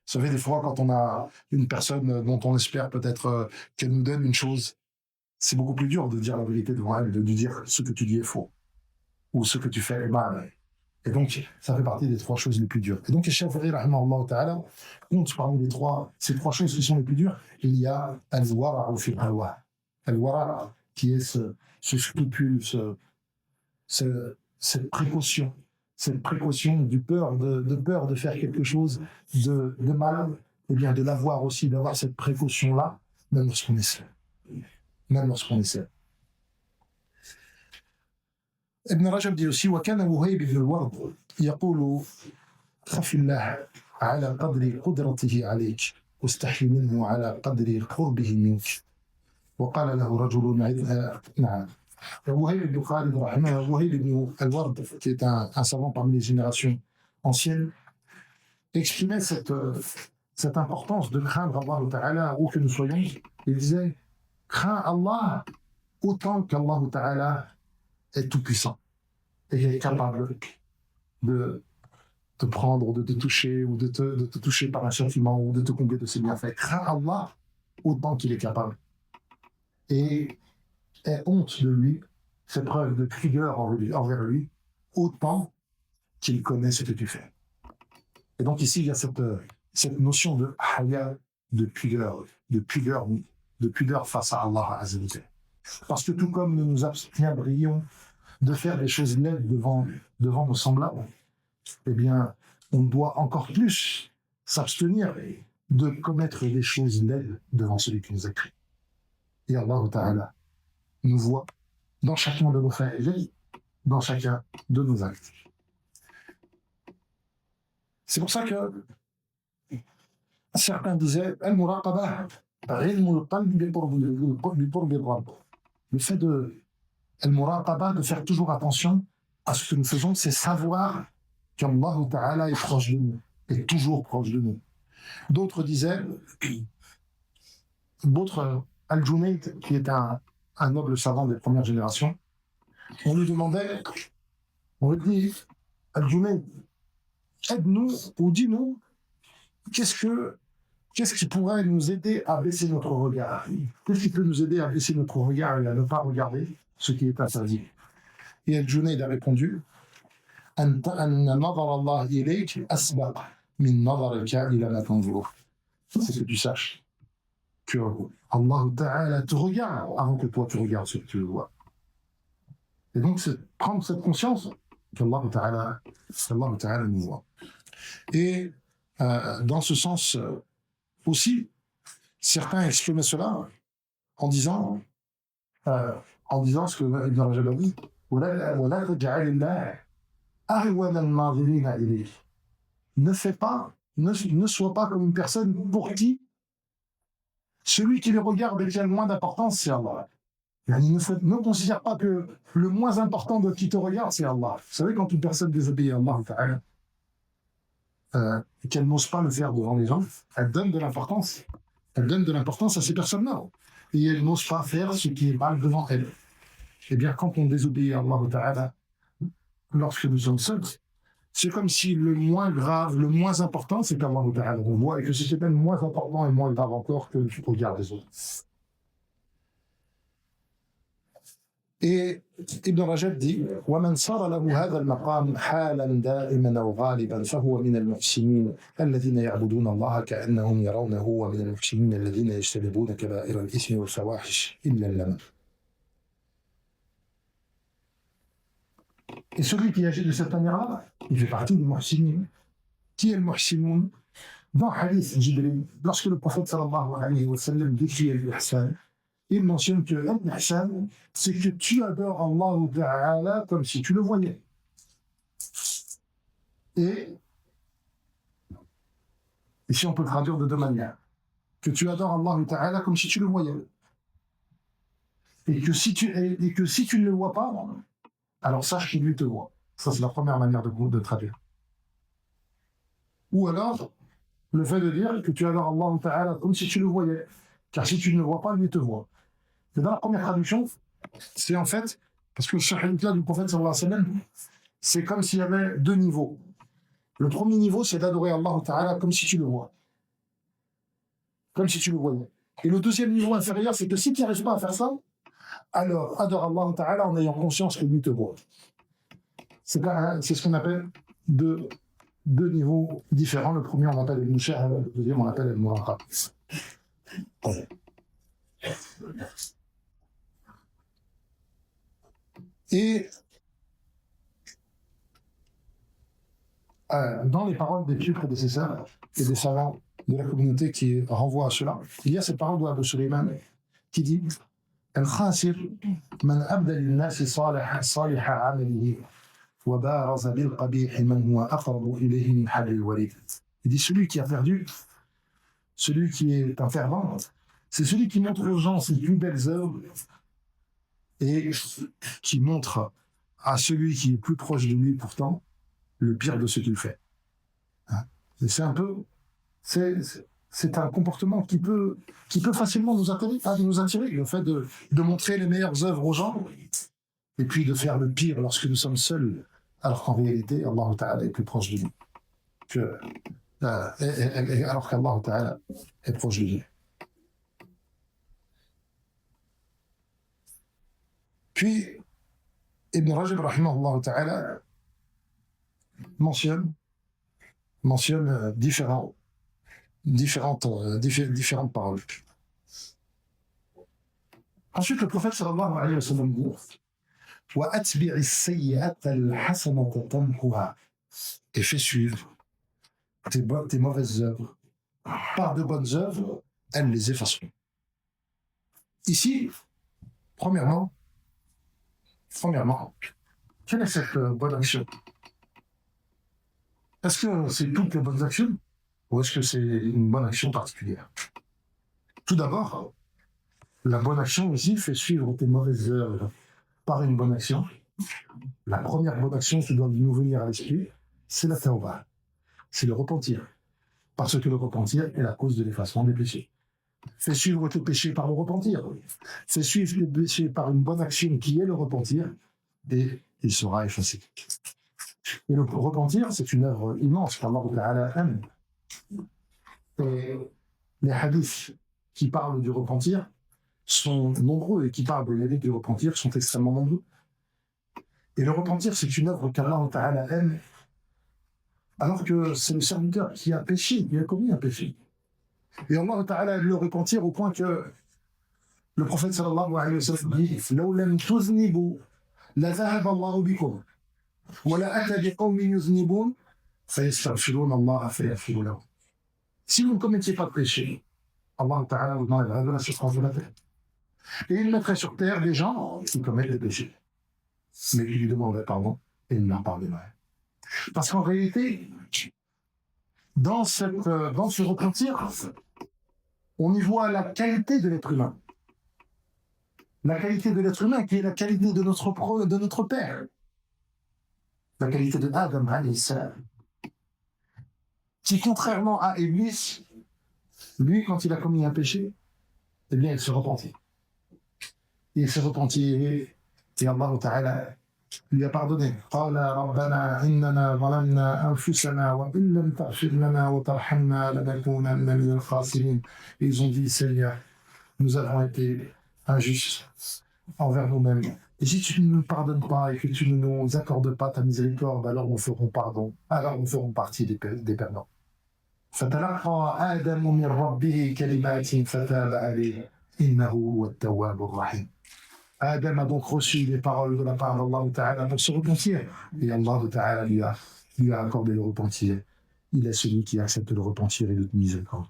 Vous savez, des fois, quand on a une personne dont on espère peut-être qu'elle nous donne une chose, c'est beaucoup plus dur de dire la vérité devant elle, de lui dire ce que tu dis est faux, ou ce que tu fais est mal. Et donc, ça fait partie des 3 choses les plus dures. Et donc, le Shafi'i, rahimahullah ta'ala, compte parmi ces 3 choses qui sont les plus dures, il y a al-wara'u fi al-hawa. Al-wara', qui est ce scrupule, cette précaution du peur de faire quelque chose de mal, et bien de l'avoir aussi, d'avoir cette précaution-là, même lorsqu'on est seul. Ibn Rajab dit aussi وكان وهيب بن الورد يقول خف الله على قدر قدرته عليك واستحي منه على قدر قربه منك. وقال له رجل نعم. Wahib ibn Khalid, Wahib ibn al-Ward, qui est un savant parmi les générations anciennes, exprimait cette importance de craindre Allah Ta'ala où que nous soyons. Il disait crains Allah autant qu'Allah Ta'ala est tout-puissant et est capable de te prendre, de te toucher ou de te toucher par un châtiment ou de te combler de ses bienfaits. Crains Allah autant qu'il est capable. Et honte de lui, fait preuve de rigueur envers lui, autant qu'il connaît ce que tu fais. Et donc ici, il y a cette notion de haya, de pudeur face à Allah Azza wa Jalla. Parce que tout comme nous nous abstiendrions de faire des choses laides devant nos semblables, eh bien, on doit encore plus s'abstenir de commettre des choses laides devant celui qui nous a créés. Et Allah Ta'ala nous voit dans chacun de nos faits et gestes, dans chacun de nos actes. C'est pour ça que certains disaient Al-Muraqabah, le fait de Al-Muraqabah, de faire toujours attention à ce que nous faisons, c'est savoir qu'Allah Ta'ala est proche de nous, est toujours proche de nous. D'autres disaient, Al-Junayd, qui est un noble savant des premières générations, on lui dit, Al-Junayd, aide-nous ou dis-nous, qu'est-ce qui pourrait nous aider à baisser notre regard? Qu'est-ce qui peut nous aider à baisser notre regard et à ne pas regarder ce qui est interdit? Et Al-Junayd a répondu, c'est que tu saches que Allah Ta'ala te regarde avant que toi tu regardes ce que tu vois. Et donc c'est prendre cette conscience qu'Allah Ta'ala nous voit. Et dans ce sens aussi, certains exprimaient cela en disant ce que Ibn Rajab a dit, ne sois pas comme une personne pour qui celui qui les regarde et qui a le moins d'importance, c'est Allah. Ne considère pas que le moins important de qui te regarde, c'est Allah. Vous savez, quand une personne désobéit à Allah, et qu'elle n'ose pas le faire devant les gens, elle donne de l'importance. Elle donne de l'importance à ces personnes-là. Et elle n'ose pas faire ce qui est mal devant elle. Eh bien, quand on désobéit à Allah, lorsque nous sommes seuls, c'est comme si le moins grave, le moins important, c'est qu'Allah Ta'ala on voit, et que c'est même moins important et moins grave encore que tu regardes les autres. Et Ibn Rajab dit وَمَنْ صَارَ لَهُ هَذَا الْمَقَامِ حَالًا دَائِمًا أَوْ غَالِبًا فَهُوَ مِنَ الْمُحْسِنِينَ الَّذِينَ يَعْبُدُونَ اللَّهَ كَأَنَّهُمْ يَرَوْنَهُ وَمِنَ الْمُحْسِنِينَ الَّذِينَ يَجْتَنِبُونَ كَبَائِرَ الْإِثْمِ وَالْفَوَاحِشِ إِلَّا اللَّمَمَ. Et celui qui agit de cette manière-là, il fait partie du muhsinin. Qui est le muhsinoun? Dans Hadith Jibril, lorsque le prophète sallallahu alayhi wa sallam décrit l'ihsan, il mentionne que l'ihsan, c'est que tu adores Allah Ta'ala comme si tu le voyais. Et ici on peut traduire de deux manières. Que tu adores Allah Ta'ala comme si tu le voyais. Et que si tu ne le vois pas, alors sache qu'il lui te voit. Ça, c'est la première manière de traduire. Ou alors, le fait de dire que tu adores Allah Ta'ala comme si tu le voyais. Car si tu ne le vois pas, lui te voit. Et dans la première traduction, c'est en fait, parce que le shahid-là du prophète sallallahu alayhi wa sallam, c'est comme s'il y avait deux niveaux. Le premier niveau, c'est d'adorer Allah Ta'ala comme si tu le vois. Comme si tu le voyais. Et le deuxième niveau inférieur, c'est que si tu n'arrives pas à faire ça, alors adore Allah Ta'ala en ayant conscience que lui te voit. C'est ce qu'on appelle deux niveaux différents. Le premier, on appelle le mushahada, le deuxième, on appelle le muraqab. Et dans les paroles des pieux prédécesseurs et des savants de la communauté qui renvoient à cela, il y a cette parole d'Abu Sulaiman qui dit الخاسر من أبدى للناس صالح عمله وبارز بالقبيح من هو أقرب إليه من حبل الوريد. Il dit celui qui a perdu, celui qui est un fervent, c'est celui qui montre aux gens ses plus belles œuvres et qui montre à celui qui est plus proche de lui pourtant le pire de ce qu'il fait. Et c'est un peu, c'est un comportement qui peut facilement nous attirer, le fait de montrer les meilleures œuvres aux gens et puis de faire le pire lorsque nous sommes seuls, alors qu'en réalité Allah Ta'ala est plus proche de nous alors qu'Allah Ta'ala est proche de nous. Puis Ibn Rajab rahimahullah ta'ala mentionne différentes paroles. Ensuite, le prophète sallallahu alayhi wa sallam dit وَأَتْبِعِ السَّيِّئَةَ الْحَسَنَةَ تَمْحُهَا, et fais suivre tes mauvaises œuvres par de bonnes œuvres, elles les effaceront. Ici, premièrement, quelle est cette bonne action? Est-ce que c'est toutes les bonnes actions ou est-ce que c'est une bonne action particulière? Tout d'abord, la bonne action ici fait suivre tes mauvaises œuvres par une bonne action. La première bonne action qui doit nous venir à l'esprit, c'est la tawbah, c'est le repentir. Parce que le repentir est la cause de l'effacement des péchés. Fais suivre tes péchés par le repentir. Fais suivre tes péchés par une bonne action qui est le repentir, et il sera effacé. Et le repentir, c'est une œuvre immense qu'Allah Ta'ala aime. Et les hadiths qui parlent du repentir sont nombreux et qui parlent de l'élite du repentir sont extrêmement nombreux. Et le repentir, c'est une œuvre qu'Allah Ta'ala aime, alors que c'est le serviteur qui a péché, qui a commis un péché. Et Allah Ta'ala aime le repentir au point que le prophète sallallahu alayhi wa sallam dit لَوْ لَمْ تُذْنِبُوا لَذَهَبَ اللَّهُ بِكُمْ وَلَا أَتَى بِقَوْمٍ يُذْنِبُونَ فَيَسْتَغْفِرُونَ اللَّهَ فَيَغْفِرُ لَهُمْ. Si vous ne commettiez pas de péché, Allah Ta'ala vous enlèverait de la surface de la terre. Et il mettrait sur terre des gens qui commettent des péchés. Mais il lui demanderait pardon et il leur pardonnerait. Parce qu'en réalité, dans ce repentir, on y voit la qualité de l'être humain. La qualité de l'être humain qui est la qualité de notre Père. La qualité de Adam alayhi salam. Qui, contrairement à Iblis, lui, quand il a commis un péché, eh bien, il se repentit. Il s'est repenti et Allah Ta'ala lui a pardonné. قال ربنا إننا ظلمنا أنفسنا وإن لم تغفر لنا وترحمنا لنكونن من الخاسرين. Ils ont dit, Seigneur, nous avons été injustes envers nous-mêmes. Et si tu ne nous pardonnes pas et que tu ne nous accordes pas ta miséricorde, alors nous ferons partie des perdants. فتلقى آدم من ربه كلمات فتاب عليه إنه هو التواب الرحيم. Adam a donc reçu les paroles de la part d'Allah Ta'ala pour se repentir. Et Allah Ta'ala lui a accordé le repentir. Il est celui qui accepte le repentir et le miséricorde.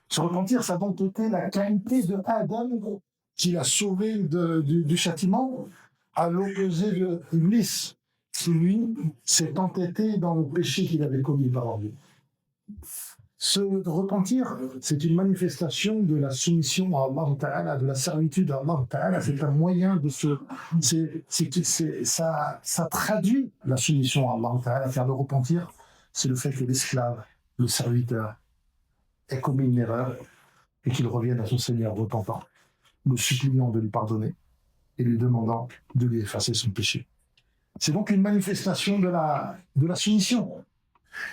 Se repentir, ça a donc été la qualité de Adam qui l'a sauvé du châtiment, à l'opposé de Iblis, qui lui s'est entêté dans le péché qu'il avait commis par lui. Se repentir, c'est une manifestation de la soumission à Allah Ta'ala, de la servitude à Allah Ta'ala. C'est un moyen de ça traduit la soumission à Allah Ta'ala. Faire le repentir, c'est le fait que l'esclave, le serviteur, ait commis une erreur et qu'il revienne à son Seigneur repentant, le suppliant de lui pardonner et lui demandant de lui effacer son péché. C'est donc une manifestation de la soumission.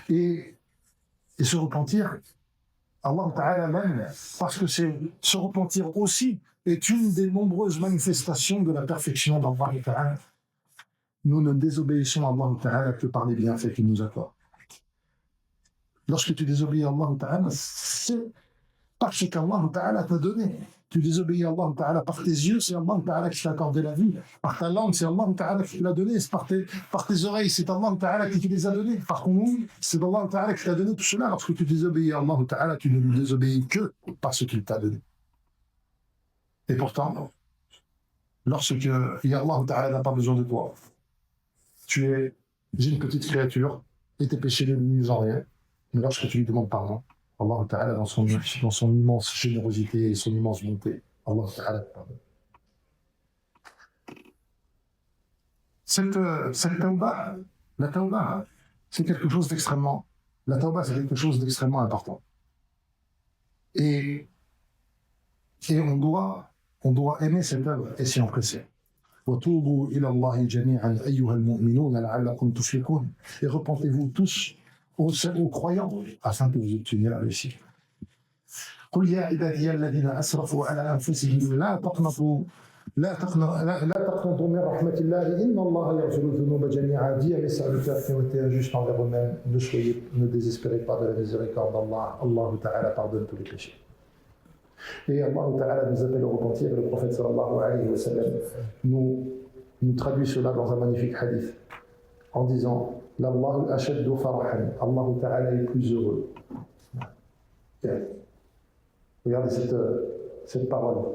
Et se repentir, Allah Ta'ala même, parce que se repentir aussi est une des nombreuses manifestations de la perfection d'Allah Ta'ala. Nous ne désobéissons à Allah Ta'ala que par les bienfaits qu'il nous accorde. Lorsque tu désobéis à Allah Ta'ala, c'est parce qu'Allah Ta'ala t'a donné. Tu désobéis à Allah Ta'ala par tes yeux, c'est Allah Ta'ala qui t'a accordé la vie. Par ta langue, c'est Allah Ta'ala qui te l'a donné. Par tes oreilles, c'est Allah Ta'ala qui te les a données. Par ton nom, c'est Allah Ta'ala qui t'a donné tout cela. Lorsque tu désobéis à Allah Ta'ala, tu ne lui désobéis que parce qu'il t'a donné. Et pourtant, lorsque Allah Ta'ala n'a pas besoin de toi, tu es une petite créature et tes péchés ne nuisent en rien. Mais lorsque tu lui demandes pardon, Allah Ta'ala, dans son immense générosité et son immense bonté, Allah Ta'ala pardonne. Cette tawbah, la tawbah, c'est quelque chose d'extrêmement important. Et on doit aimer cette œuvre et s'y empresser. وَتُوبُوا إِلَى اللَّهِ جَمِيعًا أَيُّهَا الْمُؤْمِنُونَ لَعَلَّكُمْ تُفْلِحُونَ. Et repentez-vous tous aux croyants afin que vous obteniez la réussite. قل يا عبادي الذين أسرفوا على أنفسهم لا تقنطوا لا تقنطوا من رحمة الله إن الله يغفر الذنوب جميعا. Dis à mes serviteurs qui ont été injustes envers eux-mêmes, ne désespérez pas de la miséricorde d'Allah. Allah Ta'ala pardonne tous les péchés. Et Allah Ta'ala nous appelle au repentir. Le prophète sallallahu alayhi wa sallam nous traduit cela dans un magnifique hadith en disant L'Allahu ashaddu farahan. Allah Ta'ala est plus heureux. Regardez cette parole.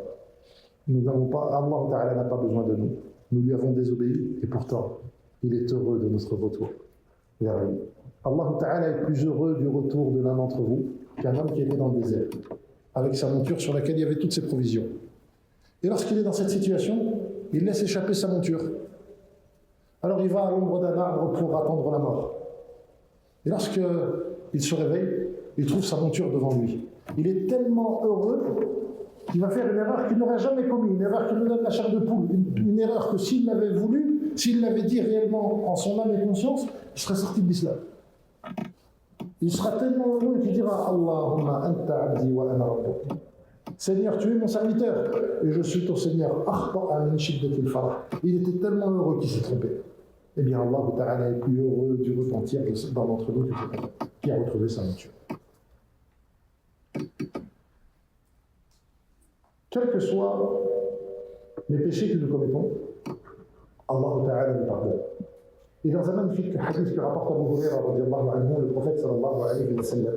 Nous n'avons pas, Allah Ta'ala n'a pas besoin de nous. Nous lui avons désobéi et pourtant, il est heureux de notre retour. Allah Ta'ala est plus heureux du retour de l'un d'entre vous qu'un homme qui était dans le désert, avec sa monture sur laquelle il y avait toutes ses provisions. Et lorsqu'il est dans cette situation, il laisse échapper sa monture. Alors il va à l'ombre d'un arbre pour attendre la mort. Et lorsqu'il se réveille, il trouve sa monture devant lui. Il est tellement heureux qu'il va faire une erreur qu'il n'aurait jamais commise, une erreur qui nous donne la chair de poule, une erreur que s'il l'avait voulu, s'il l'avait dit réellement en son âme et conscience, il serait sorti de l'islam. Il sera tellement heureux qu'il dira Allahumma anta abdi wa ana rabbuk. Seigneur, tu es mon serviteur et je suis ton Seigneur. Il était tellement heureux qu'il s'est trompé. Eh bien, Allah Ta'ala est plus heureux du repentir d'un d'entre nous qui a retrouvé sa monture. Quels que soient les péchés que nous commettons, Allah Ta'ala nous pardonne. Et dans un magnifique hadith que rapporte Abu Huraira, le prophète sallallahu alayhi wa sallam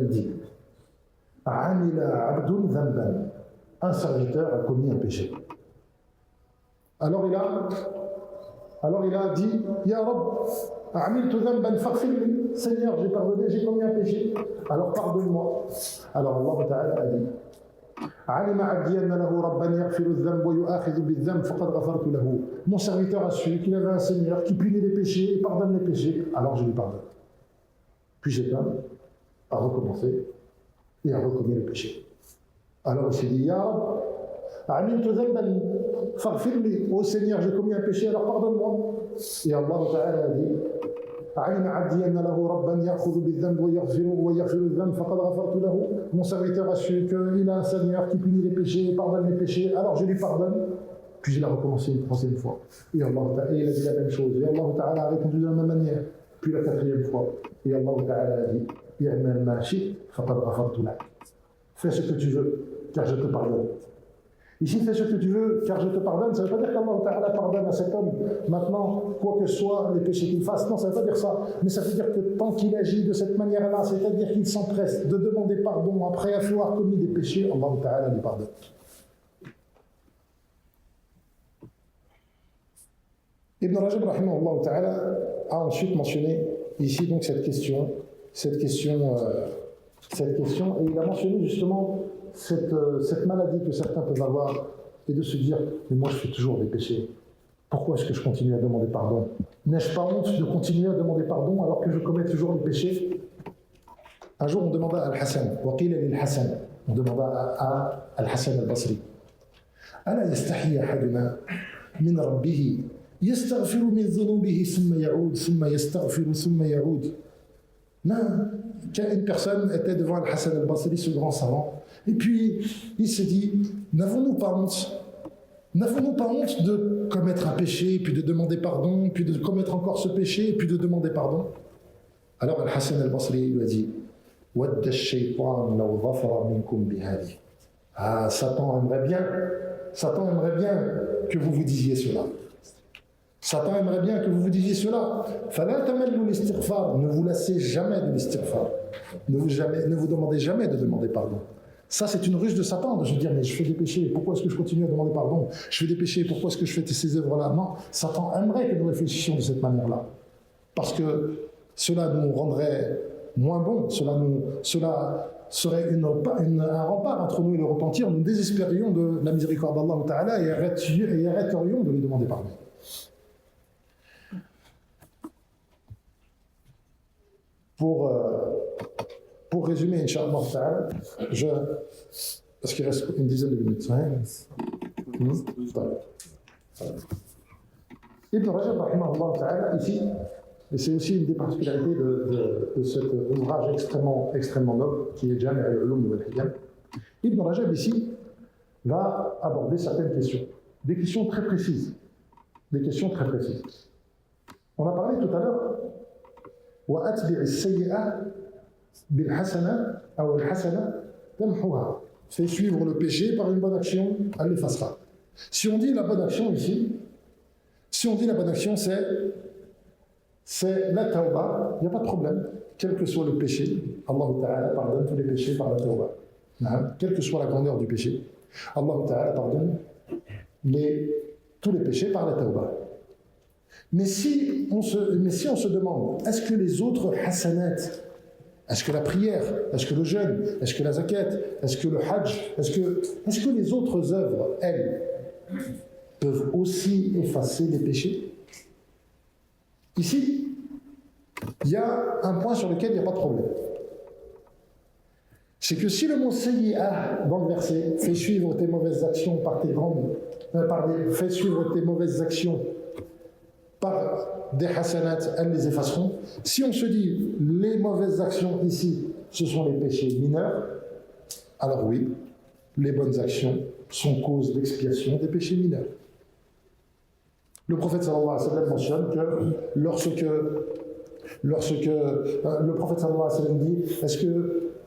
dit Amila abdun dhanban. Un serviteur a commis un péché. Alors il a dit Ya Rabb, amiltu dhanban faghfirli. Seigneur, j'ai pardonné, j'ai commis un péché. Alors pardonne-moi. Alors Allah Ta'ala a dit علم عبدي أن له ربا يغفر الذنب ويؤاخذ بالذنب فقد غفرت له. Mon serviteur a su qu'il avait un Seigneur qui punit les péchés et pardonne les péchés, alors je lui pardonne. Puis cet homme a recommencé et a reconnu le péché. Alors il s'est dit Ya Rab, عملت ذنبا فاغفر لي. Oh Seigneur, j'ai commis un péché, alors pardonne-moi. Et Allah Ta'ala a dit علم عبدي أن له ربا يأخذ بالذنب ويغفر الذنب فقد غفرت له. Mon serviteur a su qu'il a un Seigneur qui punit les péchés et pardonne les péchés, alors je lui pardonne. Puis il a recommencé une troisième fois. Et Allah Ta'ala, il a dit la même chose. Et Allah Ta'ala a répondu de la même manière. Puis la quatrième fois. Et Allah Ta'ala a dit i'mal ma shi'ta faqad ghafartu lak. Fais ce que tu veux, car je te pardonne. Ici, fais ce que tu veux, car je te pardonne. Ça ne veut pas dire qu'Allah Ta'ala pardonne à cet homme maintenant, quoi que soient les péchés qu'il fasse. Non, ça ne veut pas dire ça. Mais ça veut dire que tant qu'il agit de cette manière-là, c'est-à-dire qu'il s'empresse de demander pardon après avoir commis des péchés, Allah Ta'ala lui pardonne. Ibn Rajab, rahimahullah Ta'ala, a ensuite mentionné ici donc cette question, et il a mentionné justement cette maladie que certains peuvent avoir et de se dire mais moi je fais toujours des péchés, pourquoi est-ce que je continue à demander pardon? N'ai-je pas honte de continuer à demander pardon alors que je commets toujours les péchés? Un jour on demanda à Al-Hassan, on demanda à Al-Hassan al-Basri Ala yastahi ahaduna min rabbih yastaghfiru min dhunubihi thumma ya'ud thumma yastaghfiru thumma ya'ud. Une personne était devant Al-Hassan al-Basri, ce grand savant, et puis il s'est dit n'avons-nous pas honte de commettre un péché, puis de demander pardon, puis de commettre encore ce péché, puis de demander pardon? Alors Al-Hassan al-Basri lui a dit Wadda ash-shaytan law dhafara minkum bihadi. Ah, Satan aimerait bien que vous vous disiez cela. Satan aimerait bien que vous vous disiez cela. Fala tamallu l'istighfar. Ne vous lassez jamais de l'istighfar. Ne vous demandez jamais de demander pardon. Ça, c'est une ruse de Satan de se dire mais je fais des péchés, pourquoi est-ce que je continue à demander pardon? Je fais des péchés, pourquoi est-ce que je fais ces œuvres-là? Non, Satan aimerait que nous réfléchissions de cette manière-là. Parce que cela nous rendrait moins bons, cela serait un rempart entre nous et le repentir. Nous désespérions de la miséricorde d'Allah Ta'ala et arrêterions de lui demander pardon. Pour résumer, Inch'Allah Ta'ala, parce qu'il reste une dizaine de minutes. Ibn Rajab, rahimahullah Ta'ala, ici, et c'est aussi une des particularités de cet ouvrage extrêmement noble, qui est Jami' al-Ulum wal-Hikam. Ibn Rajab, ici, va aborder certaines questions. Des questions très précises. Des questions très précises. On a parlé tout à l'heure وَأَتْبِعِ السَّيِّئَةَ بِالْحَسَنَةِ أو الْحَسَنَةِ تَمْحُوهَا. Fais suivre le péché par une bonne action, elle l'effacera. Si on dit la bonne action ici, c'est la tawba, il n'y a pas de problème, quel que soit le péché, Allah Ta'ala pardonne tous les péchés par la tawba. Quelle que soit la grandeur du péché, Allah Ta'ala pardonne tous les péchés par la tawba. Mais si on se demande, est-ce que les autres hasanat, est-ce que la prière, est-ce que le jeûne, est-ce que la zakat, est-ce que le hajj, est-ce que les autres œuvres, elles, peuvent aussi effacer les péchés? Ici, il y a un point sur lequel il n'y a pas de problème. C'est que si le mot sayyi'ah dans le verset fait suivre tes mauvaises actions par tes fait suivre tes mauvaises actions par des hasanat, elles les effaceront. Si on se dit les mauvaises actions ici, ce sont les péchés mineurs, alors oui, les bonnes actions sont cause d'expiation des péchés mineurs. Le prophète sallallahu alayhi wa sallam mentionne que lorsque le prophète sallallahu alayhi wa sallam dit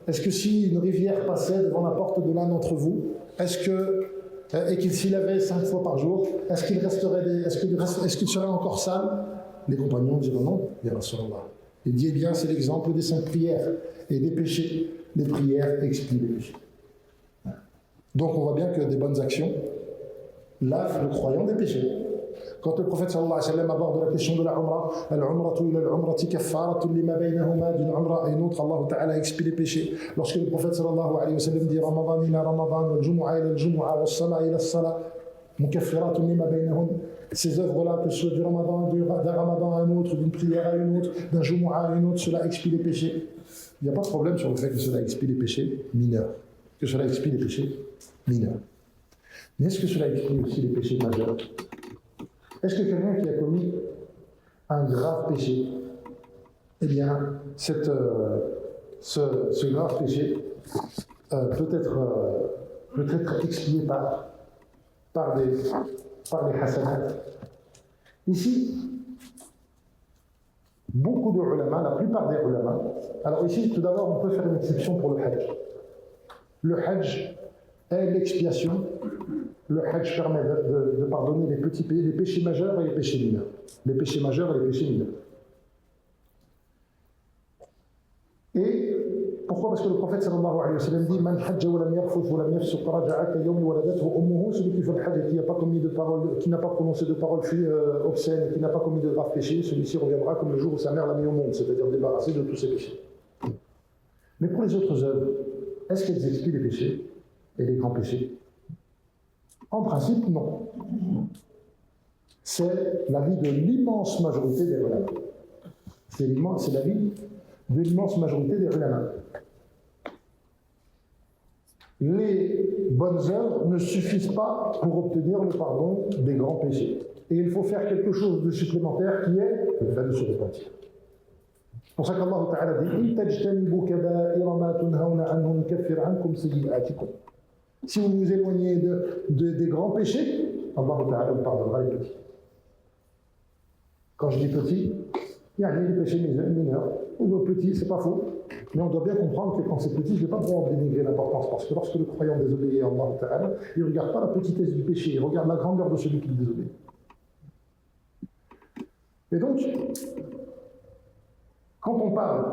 est-ce que si une rivière passait devant la porte de l'un d'entre vous, et qu'il s'y lavait 5 fois par jour, est-ce qu'il serait encore sale? Les compagnons diront non, ya Rasulallah. Il dit, eh bien, c'est l'exemple des 5 prières et des péchés. Les prières expient les péchés. Donc on voit bien que des bonnes actions lavent le croyant des péchés. Quand le prophète sallallahu alayhi wa sallam aborde la question de la umrah, al-umratu ila al-umrati kaffaratun lima baynahuma, d'une umrah à une autre, Allah Ta'ala expie les péchés. Lorsque le prophète sallallahu alayhi wa sallam dit Ramadan ila Ramadan, al-jumu'a ila al-jumu'a, wa-s-salah ila as-salah, mukaffiratun lima baynahum, ces œuvres-là, que ce soit du Ramadan, d'un Ramadan à un autre, d'une prière à une autre, d'un jumu'a à une autre, cela expie les péchés. Il n'y a pas de problème sur le fait que cela expie les péchés mineurs. Que cela expie les péchés mineurs. Mais est-ce que cela expie aussi les péchés majeurs? Est-ce que quelqu'un qui a commis un grave péché, eh bien, ce grave péché peut être expié par les hasanat? Ici, beaucoup de ulama, la plupart des ulama, alors ici, tout d'abord, on peut faire une exception pour le hajj. Le hajj est l'expiation. Le hajj permet de pardonner les péchés majeurs et les péchés mineurs. Les péchés majeurs et les péchés mineurs. Et pourquoi? Parce que le prophète sallallahu alayhi wa sallam dit Man hajja wa lam yarfuth wa lam yafsuq raja'a ka yawmi waladathu ummuhu. Celui qui fait le hajj et qui n'a pas prononcé de paroles obscènes et qui n'a pas commis de graves péchés, celui-ci reviendra comme le jour où sa mère l'a mis au monde, c'est-à-dire débarrassé de tous ses péchés. Mais pour les autres œuvres, est-ce qu'elles expient les péchés et les grands péchés? En principe, non. C'est l'avis de l'immense majorité des ulama. C'est l'avis de l'immense majorité des ulama. Les bonnes œuvres ne suffisent pas pour obtenir le pardon des grands péchés. Et il faut faire quelque chose de supplémentaire qui est le fait de se repentir. C'est pour ça qu'Allah Ta'ala dit « In tajtanibu kaba'ira ma tunhawna anhu nukaffir ankum sayyi'atikum » Si vous vous éloignez des grands péchés, Allah Ta'ala vous pardonnera les petits. Quand je dis petits, il y a des péchés mineurs. Ou petits, c'est pas faux. Mais on doit bien comprendre que quand c'est petit, je n'ai pas le droit de dénigrer l'importance. Parce que lorsque le croyant désobéit à Allah Ta'ala, il ne regarde pas la petitesse du péché, il regarde la grandeur de celui qui le désobéit. Et donc, quand on parle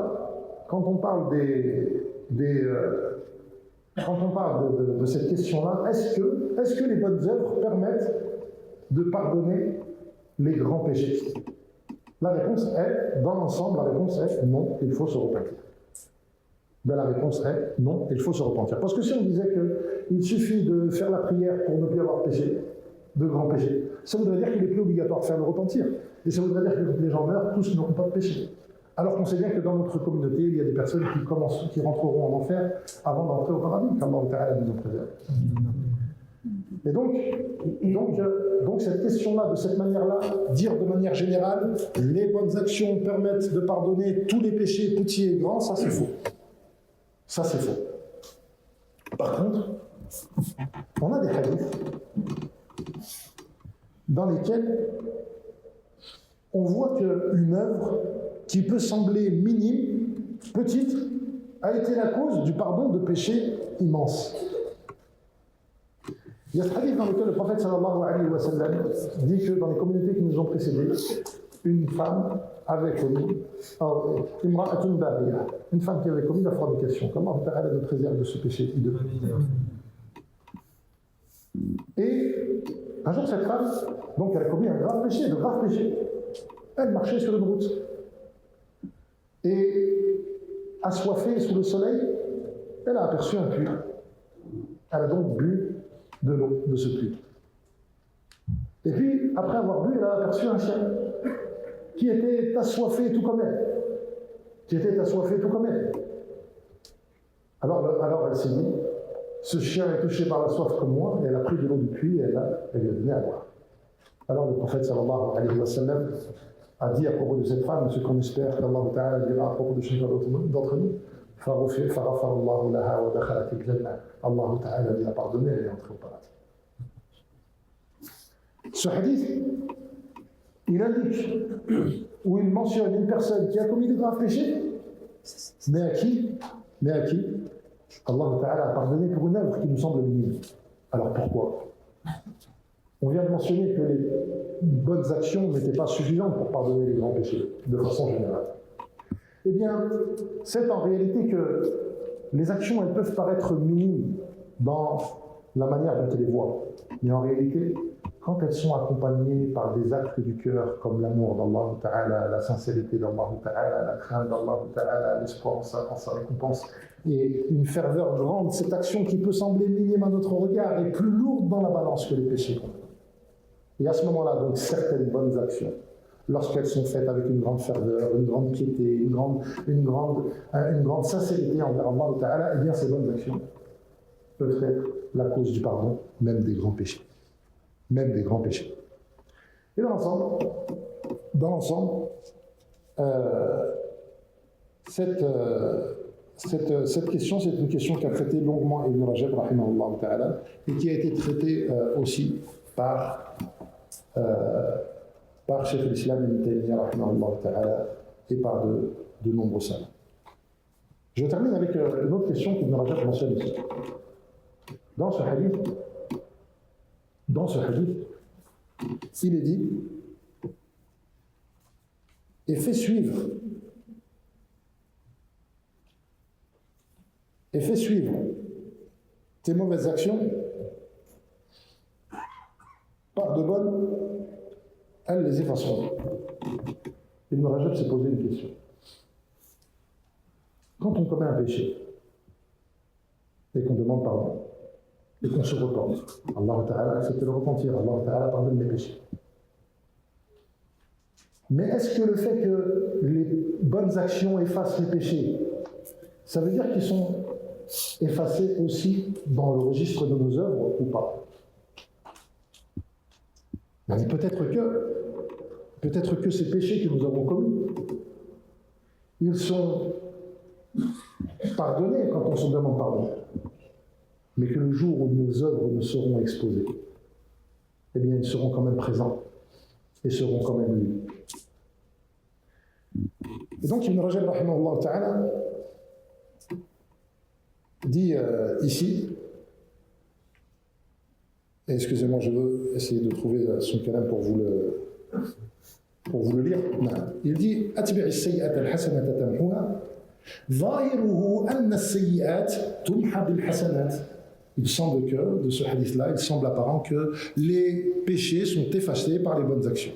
de cette question-là, est-ce que les bonnes œuvres permettent de pardonner les grands péchés? La réponse est, dans l'ensemble, la réponse est non, il faut se repentir. La réponse est non, il faut se repentir. Parce que si on disait qu'il suffit de faire la prière pour ne plus avoir péché, de grands péchés, ça voudrait dire qu'il n'est plus obligatoire de faire le repentir. Et ça voudrait dire que quand les gens meurent, tous n'auront pas de péché. Alors qu'on sait bien que dans notre communauté, il y a des personnes qui rentreront en enfer avant d'entrer au paradis, qu'Allah Ta'ala nous en préserve. Et donc cette question-là, de cette manière-là, dire de manière générale, les bonnes actions permettent de pardonner tous les péchés, petits et grands, ça c'est faux. Ça c'est faux. Par contre, On a des hadiths dans lesquels on voit qu'une œuvre qui peut sembler minime, petite, a été la cause du pardon de péchés immenses. Il y a ce hadith dans lequel le prophète sallallahu alayhi wa sallam dit que dans les communautés qui nous ont précédés, une femme avait commis imra'atun baghiya, une femme qui avait commis la fornication. Comment Allah Ta'ala nous préserve de ce péché hideux. Et un jour, cette femme, donc elle a commis un grave péché, de graves péchés. Elle marchait sur une route. Et assoiffée sous le soleil, elle a aperçu un puits. Elle a donc bu de l'eau de ce puits. Et puis, après avoir bu, elle a aperçu un chien qui était assoiffé tout comme elle. Alors elle s'est dit, ce chien est touché par la soif comme moi, et elle a pris de l'eau du puits et elle lui a donné à boire. Alors le prophète sallallahu alayhi wa sallam a dit à propos de cette femme, ce qu'on espère qu'Allah Ta'ala dira à propos de chacun d'entre nous, Allah Ta'ala lui a pardonné, elle est entrée au paradis. Ce hadith, il indique, où il mentionne une personne qui a commis de graves péchés, mais à qui Allah Ta'ala a pardonné pour une œuvre qui nous semble minime. Alors pourquoi? On vient de mentionner que les bonnes actions n'étaient pas suffisantes pour pardonner les grands péchés, de façon générale. Eh bien, c'est en réalité que les actions, elles peuvent paraître minimes dans la manière dont elles les voient. Mais en réalité, quand elles sont accompagnées par des actes du cœur, comme l'amour d'Allah Ta'ala, la sincérité d'Allah Ta'ala, la crainte d'Allah Ta'ala, l'espoir en sa récompense, et une ferveur grande, cette action qui peut sembler minime à notre regard est plus lourde dans la balance que les péchés. Et à ce moment-là, donc, certaines bonnes actions, lorsqu'elles sont faites avec une grande ferveur, une grande piété, une grande sincérité envers Allah Ta'ala, eh bien ces bonnes actions peuvent être la cause du pardon, même des grands péchés. Et dans l'ensemble, cette question, c'est une question qu'a traitée longuement Ibn Rajab, rahimahullah ta'ala, et qui a été traitée aussi par Cheikh l'Islam Ibn Taymiyyah, rahimahullah ta'ala, et par de nombreux savants. Je termine avec une autre question qu'Ibn Rajab mentionne ici. Dans ce hadith, il est dit et fait suivre tes mauvaises actions par de bonnes, elles les effaceront. Ibn Rajab s'est posé une question. Quand on commet un péché et qu'on demande pardon, et qu'on se repente, Allah Ta'ala accepte le repentir, Allah Ta'ala pardonne les péchés. Mais est-ce que le fait que les bonnes actions effacent les péchés, ça veut dire qu'ils sont effacés aussi dans le registre de nos œuvres ou pas? Mais peut-être que ces péchés que nous avons commis, ils sont pardonnés quand on se demande pardon. Mais que le jour où nos œuvres ne seront exposées, eh bien, ils seront quand même présents et seront quand même lus. Et donc, Ibn Rajab, rahimahullah ta'ala, dit ici, et excusez-moi, je veux essayer de trouver son kalam pour vous le lire. Il dit, Atbi'i as-sayyi'ata al-hasanata tamhuha, zahiruhu anna as-sayyi'at tumha bil-hasanat. Il semble que, de ce hadith-là, il semble apparent que les péchés sont effacés par les bonnes actions.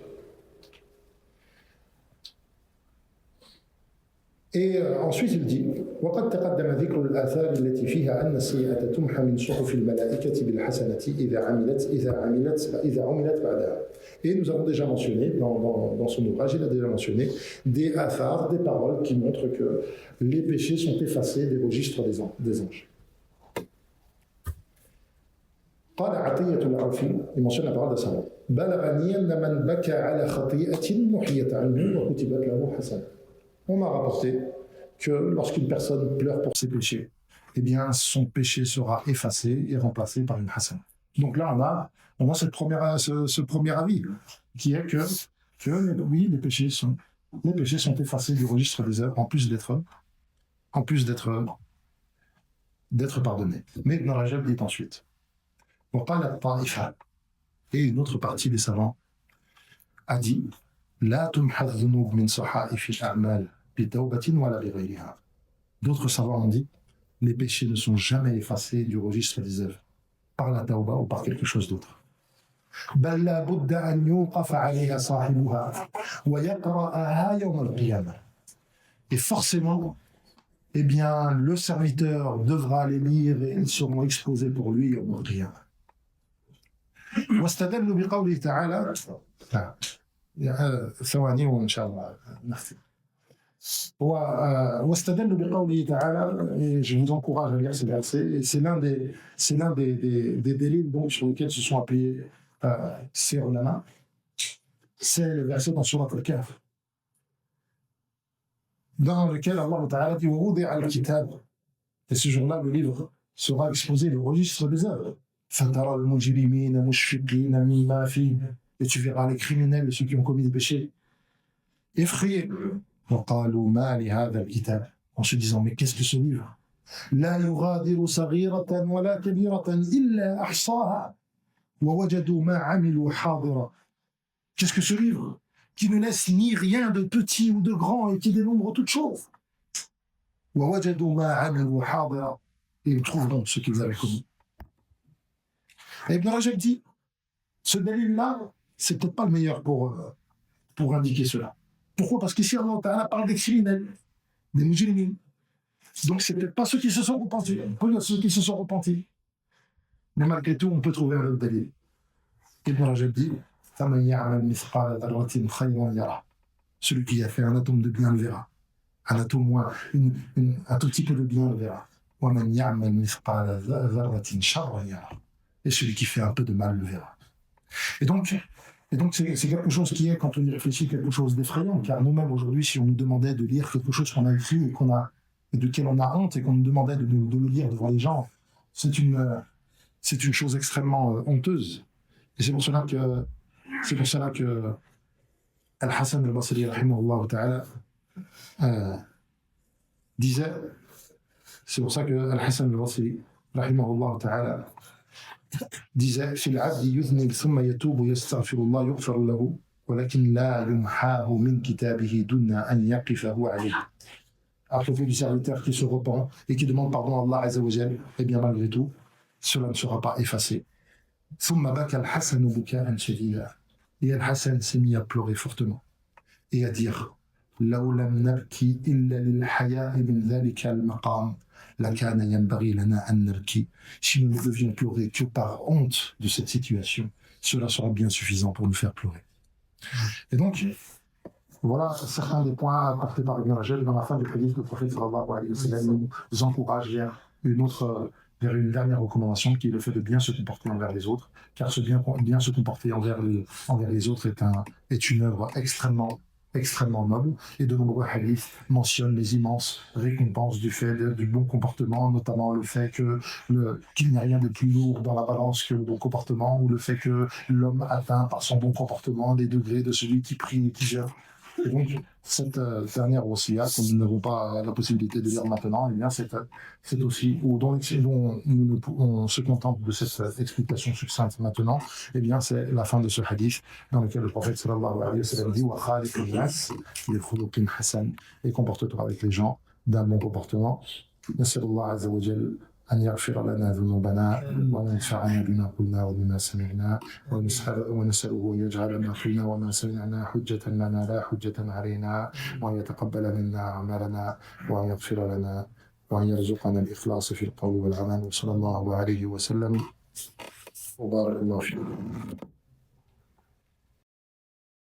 Et ensuite il dit وقد تقدم ذكر الآثار التي فيها أن السيئة تمحى من صحف الملائكة بالحسنة إذا عملت بعدها. Et nous avons déjà mentionné, dans son ouvrage, il a déjà mentionné des athars, des paroles qui montrent que les péchés sont effacés des registres des anges. قال عطية العوفي, il mentionne la parole de Salah. بلغني أن من بكى على خطيئة محيت عنه وكتبت له حسنة. On m'a rapporté que lorsqu'une personne pleure pour ses péchés, eh bien, son péché sera effacé et remplacé par une hasana. Donc là, on a ce premier avis, qui est que oui, les péchés sont effacés du registre des œuvres, en plus d'être pardonnés. Mais Ibn Rajab dit ensuite, وقال الطائفة, et une autre partie des savants a dit, لا تمحى الذنوب من صحائف الأعمال بتوبة ولا بغيرها. D'autres savants ont dit, les péchés ne sont jamais effacés du registre des œuvres, par la tauba ou par quelque chose d'autre. بل لا بد أن يوقف عليها صاحبها ويقرأها يوم القيامة. Et forcément, eh bien, le serviteur devra les lire et ils seront exposés pour lui يوم القيامة. واستدلوا بقوله تعالى ثواني وإن شاء الله نختم. واستدلوا بقوله تعالى, et je vous encourage à lire ce verset, c'est l'un des délits donc, sur lesquels se sont appuyés ces ulama, c'est le verset dans Surat Al-Kahf, dans lequel Allah Ta'ala dit وَوُضِعَ الْكِتَابُ, et ce jour-là le livre sera exposé, le registre des œuvres. فَتَرَى الْمُجْرِمِينَ مُشْفِقِينَ مِمَّا فِيهِ, et tu verras les criminels et ceux qui ont commis des péchés effrayés. وَقَالُوا مَا لِهَذَا الْكِتَابِ, en se disant mais qu'est-ce que ce livre, لَا يُغَادِرُ صَغِيرَةً وَلَا كَبِيرَةً إِلَّا أَحْصَاهَا وَوَجَدُوا مَا عَمِلُوا حَاضِرًا. Qu'est-ce que ce livre qui ne laisse ni rien de petit ou de grand et qui dénombre toutes choses. وَوَجَدُوا مَا عَمِلُوا حَاضِرًا, et ils trouveront ce qu'ils avaient commis. Et Ibn Rajab dit, ce dalil-là, c'est peut-être pas le meilleur pour indiquer cela. Pourquoi? Parce qu'ici, Allah Ta'ala parle des criminels, des mujrimin. Donc, c'est peut-être pas ceux qui se sont repentis. Mais malgré tout, on peut trouver un autre dalil. Ibn Rajab dit, فَمَنْ يَعْمَلْ مِثْقَالَ ذَرَّةٍ خَيْرًا يَرَهُ. Celui qui a fait un atome de bien le verra. Un atome moins, un tout petit peu de bien le verra. وَمَنْ يَعْمَلْ مِثْقَالَ ذَرَّةٍ شَرًّا يَرَهُ. Et celui qui fait un peu de mal le verra. Et donc c'est quelque chose qui est, quand on y réfléchit, quelque chose d'effrayant, car nous-mêmes aujourd'hui, si on nous demandait de lire quelque chose qu'on a écrit et duquel on a honte et qu'on nous demandait de le lire devant les gens, c'est une chose extrêmement honteuse. Et c'est pour cela que Al-Hassan al-Basri rahimahullah ta'ala disait, c'est pour ça que Al-Hassan al-Basri rahimahullah ta'ala disait في العبد يذنب ثم يتوب يستغفر الله يغفر له ولكن لا يمحاه من كتابه دون أن يقفه عليه. À propos du serviteur qui se repent et qui demande pardon à Allah Azza wa Jal, et bien malgré tout, cela ne sera pas effacé. ثم بكى الحسن بكاء شديدا. Et Al-Hassan s'est mis à pleurer fortement et à dire لو لم نبكي إلا للحياء من ذلك المقام لكان ينبغي لنا أن نبكي. Si nous ne devions pleurer que par honte de cette situation, cela sera bien suffisant pour nous faire pleurer. Et donc, voilà certains des points apportés par Ibn Rajab dans la fin du hadith. Le prophète sallallahu alayhi wa sallam nous encourage vers une dernière recommandation, qui est le fait de bien se comporter envers les autres, car bien se comporter envers les autres est une œuvre extrêmement noble, et de nombreux hadiths mentionnent les immenses récompenses du bon comportement, notamment le fait qu'il n'y a rien de plus lourd dans la balance que le bon comportement, ou le fait que l'homme atteint par son bon comportement les degrés de celui qui prie et qui jeûne. Et donc, cette dernière wasiya, que nous n'avons pas la possibilité de lire maintenant, eh bien, c'est aussi, dont on se contente de cette explication succincte maintenant, eh bien, c'est la fin de ce hadith, dans lequel le prophète sallallahu alayhi wa sallam dit, wa khaliqun nas bi khuluqin hasan, et comporte-toi avec les gens d'un bon comportement. Nas'alullah azza wa jal أن يغفر لنا ذنوبنا وينفعنا بما قلنا وبما سمعنا ونسأله أن يجعل ما قلنا وما سمعنا حجة لنا لا حجة علينا وأن يتقبل منا أعمالنا وأن يغفر لنا وأن يرزقنا الإخلاص في القول والعمل وصلى الله عليه وسلم وبارك الله فيكم.